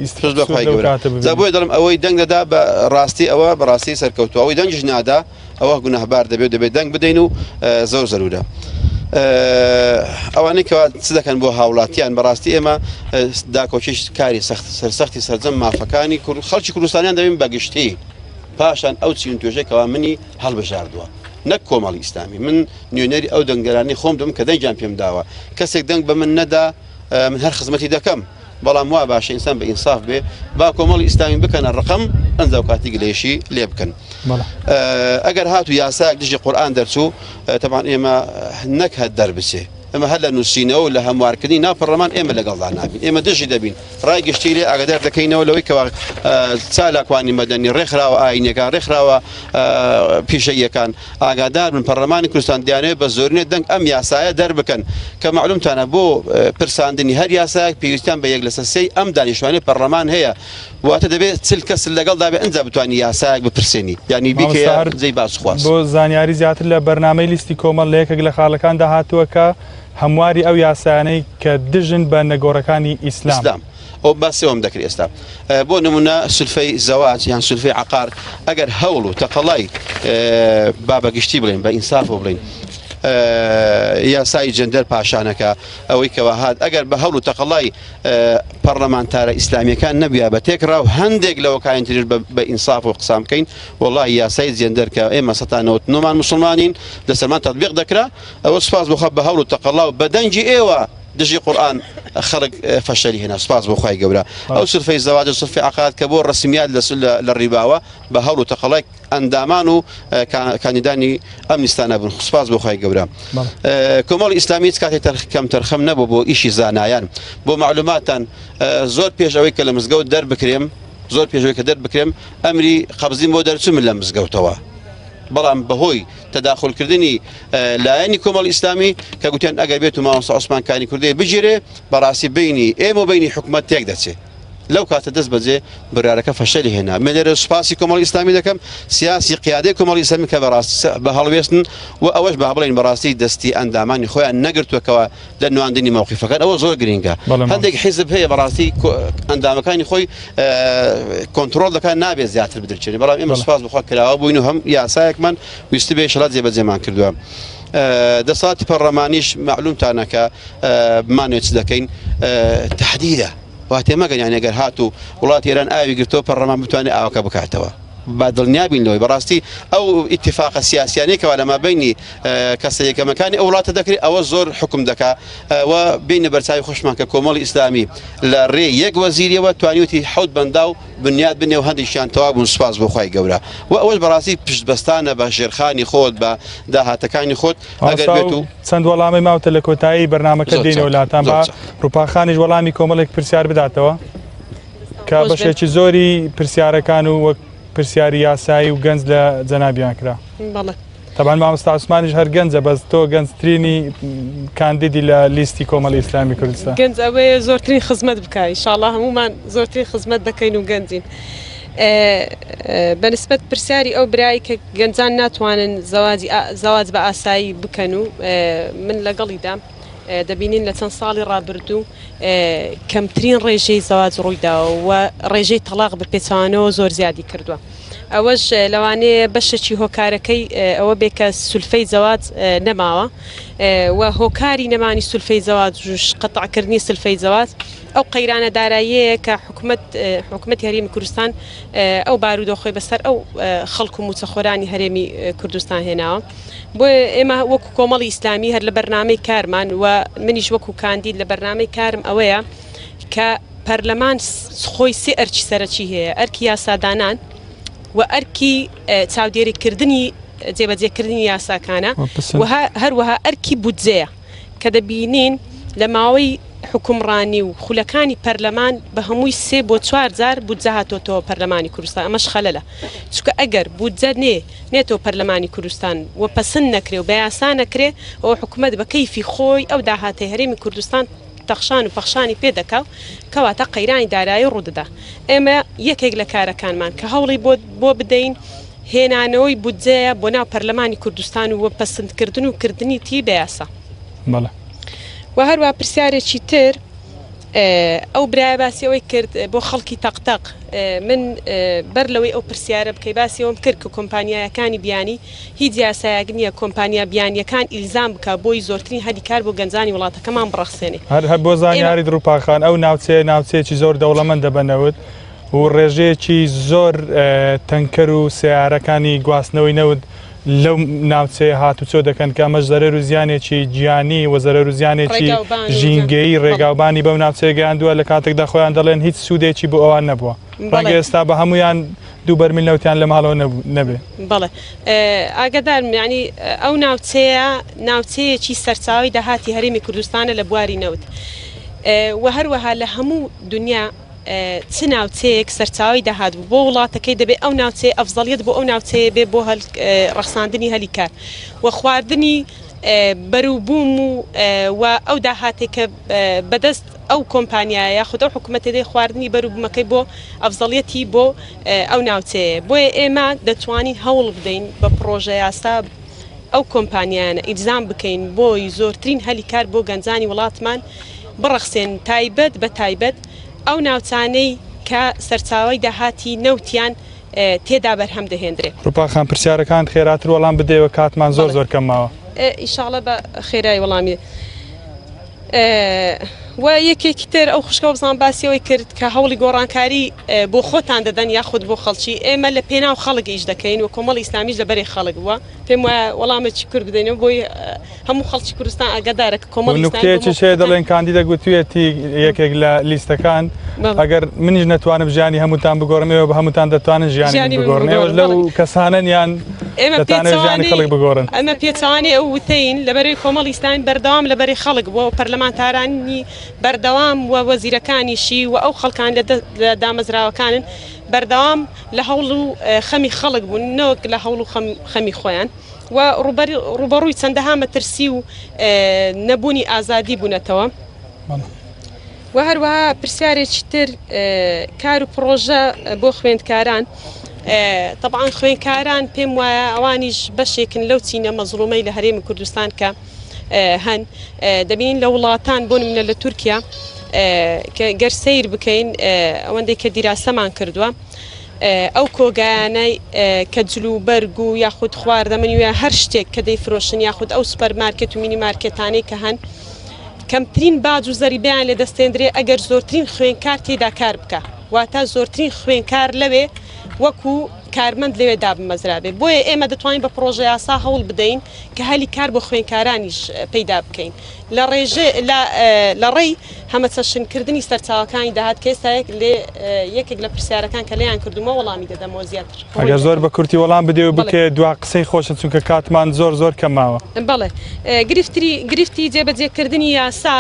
بۆی دەڵم ئەوەی دەنگ دەدا بە ڕاستی ئەوە بەڕاستی سەرکەوتووە ئەوەی دەنگیش نادا ئەوە گونەهبار دەبێت دەنگ بدەین و زۆر زەرورە ئەوانەی کەوا چ دەکەن بۆ هاوڵاتیان بەڕاستی ئێمە داکۆچی کاری سەرسەختی سەرجەم مافەکانی خەڵکی کوردستانیان دەبین بەگشتی پاشان ئەو چین توێژێکەوە منی هەڵبژاردووە نەک کۆمەڵی ئیسلامی من نوێنەری ئەو دەنگەرانی خۆم دەم کە دەنگیان پێم داوە کەسێک دەنگ بە من نەدا من هەر خزمەتی دەکەم بەڵام وا باشە ئینسان بە ئینساف بێ با کۆمەڵی ئیسلامی بکەنە ڕقم ئەنجاو کاتی گلێشی لێ بکەن ئەگەر هاتو یاساک دژی قورئان دەرچوو تەبان ئێمە نەک هەر دەربچێ ئەمە هەر لە نووسینەوە لە هەموارکردنی ناو پەرلەمان ئێمە لەگەڵدا نابین ئێمە دژی دەبین ڕای گشتی لێ ئاگادار دەکەینەوە لەوەی کەوا چالاکوانی مەدەنی ڕێکخراوە ئاینەکان ڕێکخراوە پیشەیەکان ئاگادار من پەرلەمانی کوردستان دیانەوێت بە زۆرینێ دەنگ ئەم یاسایە دەربکەن کە معلومتانە بۆ پرساندنی هەر یاسایەک پێویستیان بە یەک لەسەر سێی ئەم دانیشتوانی پەرلەمان هەیە واتە دەبێت چل کەس لەگەڵدا بێ ئەنجا بتوانی یاسایەک بپرسێنی یعنی بیکە جێی باس خواست بۆ زانیاری زیاتر لە بەرنامەی لیستی کۆمەڵ لە یەکێک لە خاڵەکاندا هاتووە کە هەمواری ئەو یاسایانەی کە دژن بە نەگۆڕەکانی ئیسلام ئەو باسیەوەم دەکرێت ئێستا بۆ نمونە سلفەی زەواج یان سلفەی عقار ئەگەر هەوڵ و تەقەڵای بابەگشتی بڵێن بە ئینساف بڵین یاسای جەندەر پاشانەکە ئەوەی کەوا هات ئەگەر بە هەوڵ و تەقەڵای پەرلەمانتارە ئیسلامیەکان نەبیا بە تێکڕاو هەندێک لەوەکانی تر بە ئینساف و قسام بکەین وەڵڵاهی یاسای جەندەر کە ئێمە 1990 مسلمانین لەسەرمان تەطبیق دەکرا ئەوە سوپاس بۆ خەڵک بە هەوڵ و تەقەڵا و بە دەنجی ئێوە دژی قورآن خەڵک فەشەلی هێنا سوپاس بۆ خوای گەورە ئەو سلفەی زەواج و سلفەی عقاد کە بۆ ڕسمیات لە ڕیباوە بە هەوڵ و تەقەڵای ئەندامان و کاندیدانی ئەم لیستانە بوون سوپاس بۆ خوای گەورە کۆمەڵی ئیسلامی هیچ کاتێک کەم تەرخەم نەبوو بۆ ئیشی زانایان بۆ معلوماتان زۆر پێش ئەوەی کە لە مزگەوت دەربکرێم زۆر پێشەوەی کە دەربکرێم ئەمری قەبزیم بۆ دەرچوو من لە مزگەوتەوە بەڵام بەهۆی تەداخلکردنی لایەنی کۆمەڵی ئیسلامی کە گوتیان ئەگەر بێت و مامۆستا عوسمانکانی کوردی بگیرێ بەڕاستی بینی ئێمە و بینی حکومەت تێک دەچێت لەو کاتە دەست بەجێ برارەکە فەشەلی هێنا من لێرە سوپاسی کۆمەڵی ئیسلامی دەکەم سیاسی قیادەی کۆمەڵی ئیسلامی کە بەڕاستی بە هەڵوێستن و ئەوەش بە بڵێن بەڕاستی دەستی ئەندامانی خۆیان نەگرتووەکەوە لە نواندنی مەوقیفەکان ئەوە زۆر گرینگە هەندێک حیزب هەیە بەڕاستی ئەندامەکانی خۆی کۆنتڕۆڵ دەکات نابێت زیاتر بدرچێنی بەڵام ئێمە سوپاس بخوا کراوە بووین و هەم یاسایەکمان ویستی بێ شەڵات جێبەجێمان کردووە دەسەڵاتی پەرلەمانیش معلومتانە کە بمانوێت چ دەکەین تەحدیدە واتێ مەگەن یان ئەگەر هات و وڵاتی ئێران ئاوی گرتەوە پەرلەمان بتوانێت ئاوەکە بکاتەوە با دڵنیابین لەوەی بەڕاستی ئەو ئیتیفاقە سیاسیانەیەکەوە لەما بینی کەسە یەکەمەکانی ئەو وڵاتە دەکرێت ئەوە زۆر حکم دەکات و بینە بەرچاوی خۆشمان کە کۆمەڵی ئیسلامی لە ڕێ یەک وەزیریەوە توانیوتی حەوت بەندا و بنیاد بنێ و هەندێکیان تەواو بوون سوپاس بۆ خوای گەورە و ئەوەش بەڕاستی پشتبەستانە بە ژێرخانی خۆت بە داهاتەکانی خۆت ئەگەر بێت و چەند وەڵامی ماوتە لە کۆتایی بەرنامەکە دێنە وڵاتان بە ڕووپاخانیش وەڵامی کۆمەڵێک پرسیار بداتەوە کە بەشێکی زۆری پرسیارەکان و وەک پرسیاری یاسایی و گەنج لە جەنابیان کرا تەبان مامۆستا عوسمانیش هەر گەنجە بەس تۆ گەنجترینی کاندیدی لە لیستی کۆمەڵی ئیسلامی کوردستان گەنج ئەوەیە زۆرترین خزمەت بکە ئینشاڵڵا هەمومان زۆرترین خزمەت دەکەین و گەنجین بەنسبەت پرسیاری ئەو برایی کە گەنجان ناتوانن زەواج بە ئاسایی بکەن و من لەگەڵیدام دەبینین لە چەند ساڵی ڕابردوو کەمترین ڕێژەی زەواج ڕوویداوە و ڕێژەی تەلاق بەپێچوانەوە زۆر زیادی کردووە ئەوەش لەوانەیە بەشێکی هۆکارەکەی ئەوە بێ کە سولفەی زەواج نەماوە و هۆکاری نەمانی سولفەی زەواج قەتعکردنی سلفەی زەواج ئەو قەیرانە داراییەیە کە حکومەتی هەرێمی کوردستان ئەو بارودۆخۆی بەسەر ئەو خەڵک و موچەخۆرانی هەرێمی کوردستان هێناوە بۆ ئێمە وەکو کۆمەڵی ئیسلامی هەر لە بەرنامەی کارمان و منیش وەکو کاندید لە بەرنامەی کارم ئەوەیە کە پەرلەمان خۆی سێ ئەرکی سەرەکی هەیە ئەرکی یاسادانان و ئەرکی چاودێریکردنی جێبەجێکردنی یاساکانە و هەروەها ئەرکی بودجەیە کە دەبینین لە ماوەی حکومڕانی و خولەکانی پەرلەمان بە هەمووی 3 بۆ 4 جار بودجە هاتۆتەوە پەرلەمانی کوردستان ئەمەش خەلەلە چونکە ئەگەر بودجە نێتەوە پەرلەمانی کوردستان و پەسەند نەکرێ و بە یاسا نەکرێ ئەوە حکومەت بە کەیفی خۆی ئەو داهاتەی هەرێمی کوردستان تەخشان و پەخشانی پێدەکا کەواتە قەیرانی دارایی ڕوودەدا ئێمە یەکێک لە کارەکانمان کە هەوڵی بۆ بدەین هێنانەوەی بودجەیە بۆ ناو پەرلەمانی کوردستان و پەسەندکردن و کردنی تی بە یاسا و هەروە پرسیارێکی تر ئەو برای باسی ئەوەی کرد بۆ خەڵکی تەقتەق من بەر لەوەی ئەو پرسیارە بکەی باسی ئەوم کرد کە کۆمپانیایەکانی بیانی هیچ یاسایەک نییە کۆمپانیا بیانیەکان ئیلزام بکە بۆی زۆرترین هەدی کار بۆ گەنجانی وڵاتەکەمان بڕەخسێنێ هەر بۆ زانیاری دڕووپاخان ئەو ناوچەیەکی زۆر دەوڵەمەند دەبەنەوت و ڕێژەیەکی زۆر تەنکەر و سیارەکانی گواستنەوەی نەوت لەو ناوچەیە هاتوچۆ دەکەن کە ئەمەش زەرەر و زیانێکی گیانی و زەرەر و زیانێکی ژینگەی ڕێگاوبانی بەو ناوچەیە گەیاندووە لە کاتێکدا خۆیان دەڵێن هیچ سوودێکی بۆ ئەوان نەبووە ڕەنگە ئێستا بە هەمویان 2 بەرمیل نەوتیان لە ماڵەوە نەبێ بەڵێ ئاگدارم ینی ئەو ناوچەیەکی سەرچاوی داهاتی هەرێمی کوردستانە لە بواری نەوت و هەروەها لە هەموو دنیا چ ناوچەیەک سەرچاوی داهات بوو بۆ وڵاتەکەی دەبێت ئەو ناوچەیە ئەفزەڵیەت بۆ ئەو ناوچەیە بێ بۆ ڕەخساندنی هەلی کار و خواردنی بەرووبووم و ئەو داهاتێکە بەدەست ئەو کۆمپانیایە یاخود ئەو حکوومەتە دەی خواردنی بەرووبوومەکەی بۆ ئەفزەڵیەتی بۆ ئەو ناوچەیە بۆیە ئێمە دەتوانین هەوڵ بدەین بە پرۆژە یاسا ئەو کۆمپانیانە ئیلزام بکەین بۆی زۆرترین هەلی کار بۆ گەنجانی وڵاتمان بڕەخسێن تایبەت بە تایبەت ئەو ناوچانەی کە سەرچاوی داهاتی نەوتیان تێدا بەرهەم دەهێنرێت. ڕووپاخان پرسیارەکان خێراتر وەڵام بدەیەوە کاتمان زۆر کەم ماوە. ئیشاڵە بە خێرای وەڵامی. و یەکێکی تر ئەو خوشکەوە بزان باسیەوەی کرد کە هەوڵی گۆڕانکاری بۆ خۆتان دەدەن یاخود بۆ خەڵکی ئێمە لە پێناو خەڵک ئیش دەکەین و کۆمەڵی ئیسلامیش لەبەرێ خەڵک بووە پێم وایە وەڵامێکی کورد بدەینەوە بۆی هەموو خەڵکی کوردستان ئاگادارە کە کۆمەڵی نوکتەیەکی شێ دەڵێن کاندیدە گوتوویەتی یەکێک لە لیستەکان ئەگەر منیش نەتوانم ژیانی هەمووتان بگۆڕمەوە بە هەمووتان دەتوانن ژیانی بگۆڕنەوە لەو کەسانن یان دەتانێت ژیانی خەڵک بگۆڕن. ئەمە پێچوانێ ئەو وتەین لەبەرەوەی کۆمەڵی ئیسلامی بەردەوام لەبەری خەڵک بووە و پەرلەمانتارانی بەردەوام و وەزیرەکانیشی و ئەو خەڵکان لە دامەزراوەکانن بەردەوام لە هەوڵ و خەمی خەڵک بوون نەوەک لە هەوڵ و خەمی خۆیان و ڕوبەڕووی چەندەها مەترسی و نەبوونی ئازادی بوونەتەوە. و هەروەها پرسیارێکی تر کار و پرۆژە بۆ خوێندکاران. طبعاً خوێندکاران پێم وایە ئەوانیش بەشێکن لەو چینە مەزڵومەی لە هەرێمی کوردستان کە هەن دەبین لە وڵاتان بۆ نمونە لە تورکیا کە گەر سەیر بکەین ئەوەندەی کە دیراسەمان کردووە ئەو کۆگایانەی کە جلوبەرگ و یاخود خواردەمەنیوە هەر شتێک کە دەیفرۆشن یاخود ئەو سوپەر مارکێت و مینی مارکێتانەی کە هەن کەمترین باج و زەریبیان لێ دەستێنرێ ئەگەر زۆرترین خوێنکار تێدا کار بکە واتە زۆرترین خوێنکار لەوێ وەکو کارمەند لەوێ دابمەزرابێ بۆیە ئێمە دەتوانین بە پرۆژە یاسا هەوڵ بدەین کە هەلی کار بۆ خوێنکارانیش پەیدا بکەین لە ڕێی هەمەچەشنکردنی سەرچاوەکانی داهات کە ئێستا یەکێک لە پرسیارەکان کە لێیان کردومە وەڵامی دەدەمەوە زیاتر ئەگەر زۆر بە کورتی وەڵام بدێ و بکێ دوا قسەی خۆشە چونکە کاتمان زۆر کەماوە. بەڵێ گرفتی جێبەجێکردنی یاسا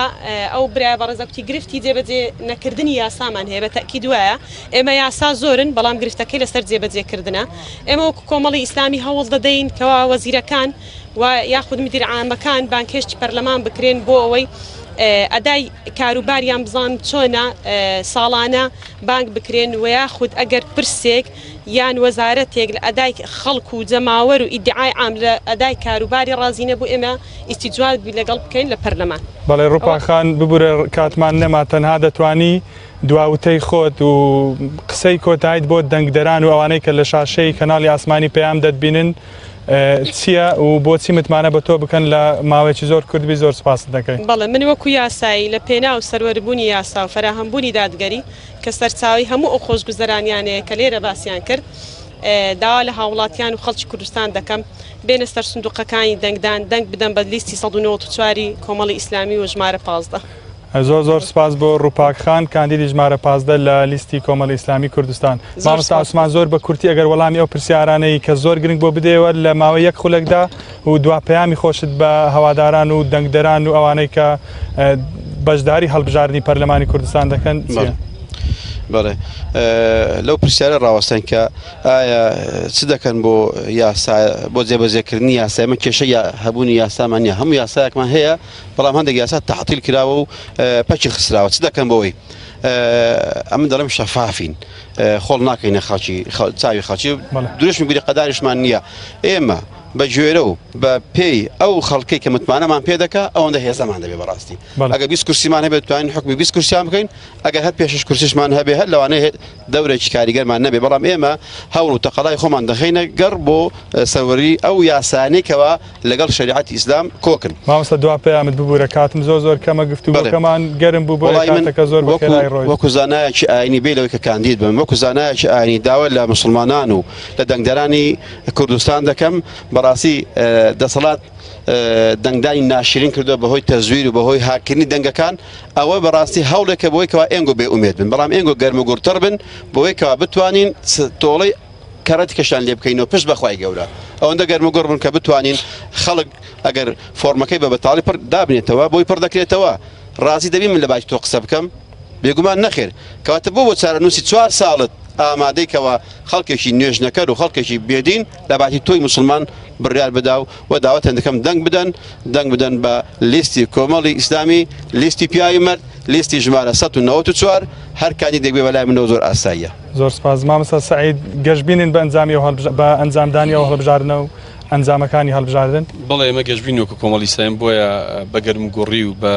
ئەو برای بەڕێزەکوتی گرفتی جێبەجێ نەکردنی یاسامان هەیە بە تەکید وایە ئێمە یاسا زۆرن بەڵام گرفتەکەی لەسەر جێبەجێکردنە ئێمە وەکو کۆمەڵی ئیسلامی هەوڵ دەدەین کەوا وەزیرەکان و یاخود مدیر عامەکان بانکێشتی پەرلەمان بکرێن بۆ ئەوەی ئەدای کاروباریان بزان چۆنە ساڵانە بانک بکرێن و یاخود ئەگەر پرسێک یان وەزارەتێک لە ئەدای خەڵک و جەماوەر و ئیدعای عام لە ئەدای کاروباری ڕازینە بوو ئێمە ئیستیجواب لەگەڵ بکەین لە پەرلەمان. بەڵێ ڕووپاخان ببورە کاتمان نەما تەنها دەتوانی دواوتەی خۆت و قسەی کۆتاییت بۆ دەنگدەران و ئەوانەی کە لە شاشەی کەناڵی ئاسمانی پێیان دەتبینن چییە و بۆچی متمانە بە تۆ بکەن لە ماوەیەکی زۆر کوردبی زۆر سپاس دەکەین. بەڵێ من وەکو یاسایی لە پێناو سەروەربوونی یاسا و فەراهەمبوونی دادگەری کە سەرچاوی هەموو ئەو خۆشگوزەرانیانەیە کە لێرە باسییان کرد داوا لە هاوڵاتیان و خەڵکی کوردستان دەکەم بێنە سەر سندوقەکانی دەنگدان دەنگ بدەن بە لیستی 1994 کۆمەڵی ئیسلامی و ژمارە 15. زۆر سپاس بۆ ڕووپاکخان کاندیدی ژمارە 15 لە لیستی کۆمەڵی ئیسلامی کوردستان. مامۆستا عوسمان زۆر بە کورتی ئەگەر وەڵامی ئەو پرسیارانەی کە زۆر گرنگ بۆ بدەیەوە لە ماوەی یەک خولەکدا و دوا پەیامی خۆشت بە هەواداران و دەنگدەران و ئەوانەی کە بەشداری هەڵبژاردننی پەرلەمانی کوردستان دەکەن. بەڵێ لەو پرسیارە ڕاوەستن کە ئایا چ دەکەن بۆ جێبەجێکردنی یاسای من کێشە هەبوونی یاسامان نیە هەموو یاسایەکمان هەیە بەڵام هەندێک یاسا تەعتیل کراوە و پەچی خسراوە چ دەکەن بۆەوەی ئەمن دەڵێم شەفافین خۆڵ ناکەینە خاچی چاوی خاچی درشمی بیری قەداریشمان نییە ئێمە بە گوێرە و بە پێی ئەو خەڵکی کە متمانەمان پێ دەکا ئەوەندە هێزەمان دەبێ بەڕاستی ئەگە 20 کورسیمان هەبێت توانین حکمی 20 کورسیان بکەین ئەگەر هەر پێشش کورسیشمان هەبێ هەر لەوانەیە دەورێکی کاریگەرمان نەبێ بەڵام ئێمە هەوڵ و تەقەڵای خۆمان دەخینە گەڕ بۆ سەروەری ئەو یاسانێکەوە لەگەڵ شریعەتی ئیسلام کۆکن. مامۆستا دوا پەیامت ببوورە کاتم زۆر کەمە گفتوگۆکەمان گەرم بوو بۆ کاتەکە زۆر بەخێرایی ڕۆی وەکو زانایەکی ئاینی بێ لەوەی کە کاندید بم وەکو زانایەکی ئاینی داوا لە مسلمانان و لە دەنگدەرانی کوردستان دەکەم بەڕاستی دەسەڵات دەنگدانی ناشرین کردو بەهۆی تەزویر و بەهۆی هاکردنی دەنگەکان ئەوە بەڕاستی هەوڵێکە بۆی کەوا ئێنگۆ بێ ئومێد بن بەڵام ئێنگۆ گەرمەگوورتر بن بۆی کەوا بتوانین تۆڵەی کەڕەتی کەشان لێ بکەینەوە پشت بەخوای گەورە ئەوەندە گەرمەگوڕ بن کە بتوانین خەڵک ئەگەر فۆرمەکەی بە بەتاڵی پڕ دابنێتەوە بۆی پڕ دەکرێتەوە ڕازی دەبین من لە باش تۆ قسە بکەم بێگومان نەخێر کەواتە بۆ چارەنووسی 4 ساڵت ئامادەیکەوە خەڵکێکی نوێژنەکەر و خەڵکێکی بێدین لە باتی تۆی مسلمان بڕیار بدا و داوەتیان دەکەم دەنگ بدەن بە لیستی کۆمەڵی ئیسلامی لیستی پیاوی مرد لیستی ژمارە 194 هەر کاندیدێک بێ بەلای منەوە زۆر ئاساییە. زۆر سپاس مامۆستا سەعید گەشتبینین بە ئەنجامدانی ئەو هەڵبژاردنەوە ئەنجامەکانی هەڵبژاردن بەڵێ ئێمە گەشتبین وەکو کۆمەڵی ئیسلامی بۆیە بەگەرم گۆڕی و بە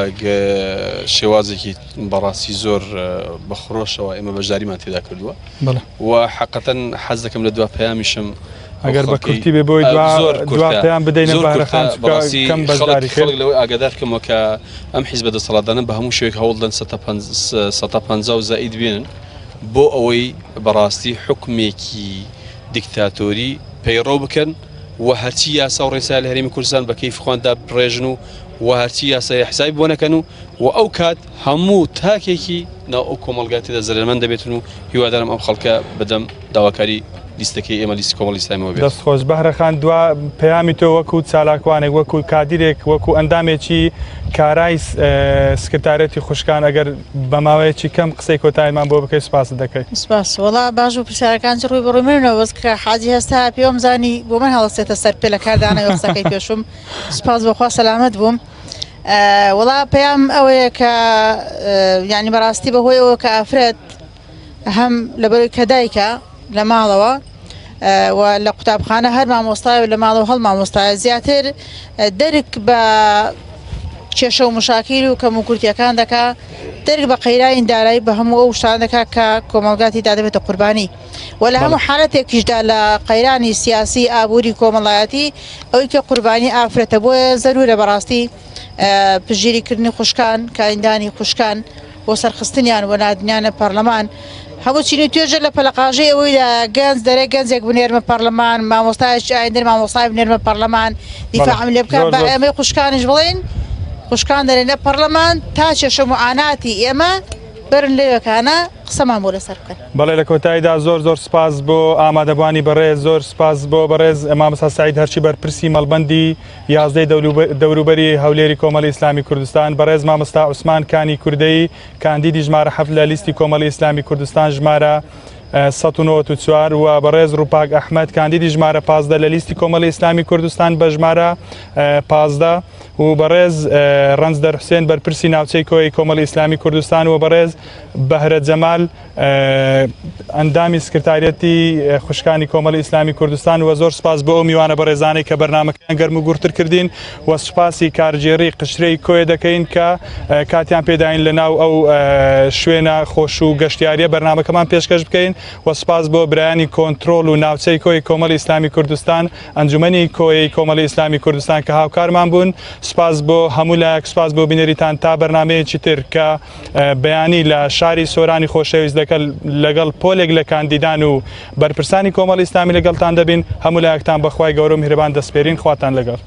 شێوازێکی بەڕاستی زۆر بەخڕۆشەوە ئێمە بەشداریمان تێدا کردووە و حقەتەن حەز دەکەم لە دوا پەیامیشم ئەگەر بە کورتی بێ بۆی دوا پێیان بدەینە بەڕێخان خەڵک لەوەی ئاگادار بکەمەوە کە ئەم حیزبە دەسەڵاتدانە بە هەموو شوێک هەوڵدەن 150 زائید بێنن بۆ ئەوەی بەڕاستی حکومێکی دیکتاتۆری پەیڕۆ بکەن و هەرچی یاسا و ڕێسای لە هەرێمی کوردستان بە کەیف خۆیاندا بڕێژن و هەرچی یاسای حسابی بۆ نەکەن و ئەو کات هەموو تاکێکی ناو ئەو کۆمەڵگاتیدا زەرمەند دەبێتن و هیوادارم ئەم خەڵکە بدەم داواکاری لیستەکەی ئێمە لیستی کۆمەڵی ئیسلامیەوە بێت. دەستخۆش بەهرەخان دوا پەیامی تۆ وەکو چالاکوانێک وەکو کادیرێک وەکو ئەندامێکی کارای سکرتارەتی خوشکان ئەگەر بە ماوەیەکی کەم قسەی کۆتاییمان بۆ بکەی سوپاس دەکەی. سوپاس وەڵا باش و پرسیارەکانی ڕووی بەڕووی منەوە بەس کە حاجی هەستا پێم زانی بۆ من هەڵەستێتە سەر پێ لە کاردانەوە قسەکەی پێشوم سوپاس بەخوا سەلامەت بووم. وەڵا پێیام ئەوەیە کە یعنی بەڕاستی بەهۆی ئەوە کە ئافرەت هەم لەبەرەوەی کە دایکە لە ماڵەوە و لە قوتابخانە هەر مامۆستای لە ماڵەوە هەڵ مامۆستایە زیاتر دەرک بە کێشە و مشاکیل و کەم و کورتیەکان دەکا دەرک بە قەیراین دارایی بە هەموو ئەو شتان دەکا کە کۆمەڵگاتی دادەبێتە قوربانی و لە هەموو حالەتێکیشدا لە قەیرانی سیاسی ئابووری کۆمەڵایەتی ئەوەی کە قوربانی ئافرەتە بۆیە زەرورە بەڕاستی پژگیریکردنی خوشکان کاریندانی خوشکان بۆ سەرخستنیان و نادنیانە پەرلەمان هەموو چینی توێژە لە پەلەقاژەی ئەوەی گەنج دەرێ گەنجێک بنێرمە پەرلەمان مامۆستایەکی ئایندەر مامۆستای بنێرمە پەرلەمان دیفاعم لێ بکەن بە ئێمەی خوشکانیش بڵێن خوشکان دەرێنە پەرلەمان تا کێشە معاناتی ئێمە برن لێوەکانە قسەمان بۆ لەسەر بکەن. بەڵێ لە کۆتاییدا زۆر سپاس بۆ ئامادەبوانی بەڕێز زۆر سپاس بۆ بەڕێز مامۆستا سعید هەرچی بەرپرسی مەڵبەندی 11 دەوروبەری هەولێری کۆمەڵی ئیسلامی کوردستان بەڕێز مامۆستا عوسمان کانی کوردەی کاندیدی ژمارە 7 لە لیستی کۆمەڵی ئیسلامی کوردستان ژمارە 194 و بەڕێز ڕووپاک ئەحمەد کاندیدی ژمارە 15 لە لیستی کۆمەڵی ئیسلامی کوردستان بە ژمارە 15 و بەڕێز ڕەنجدەر حوسێن بەرپرسی ناوچەی کۆی کۆمەڵی ئیسلامی کوردستان و بەڕێز بەهرەت جەمال ئەندامی سکرتارەتی خوشکانی کۆمەڵی ئیسلامی کوردستان و زۆر سپاس بۆ ئەو میوانە بەڕێزانەی کە بەرنامەکان گەرم و گورتر کردین و سوپاسی کارژێڕی قشرەی کۆیە دەکەین کە کاتیان پێداین لە ناو ئەو شوێنە خۆش و گەشتیاریە بەرنامەکەمان پێشکەش بکەین و سپاس بۆ برایانی کۆنتترۆل و ناوچەی کۆی کۆمەڵی ئیسلامی کوردستان ئەنجومەنی کۆی کۆمەڵی ئیسلامی کوردستان کە هاوکارمان بوون سپاس بۆ هەموو لایەک سپاس بۆ بینەریتان تا بەرنامەیەکی تر کە بەیانی لە شاری سۆرانی خۆشەویست دەکەن لەگەڵ پۆلێک لە کاندیدان و بەرپرسانی کۆمەڵی ئیسلامی لەگەڵتان دەبین هەموو لایەکتان بەخوای گەورە و میهرەبان دەسپێرین خواتان لەگەڵ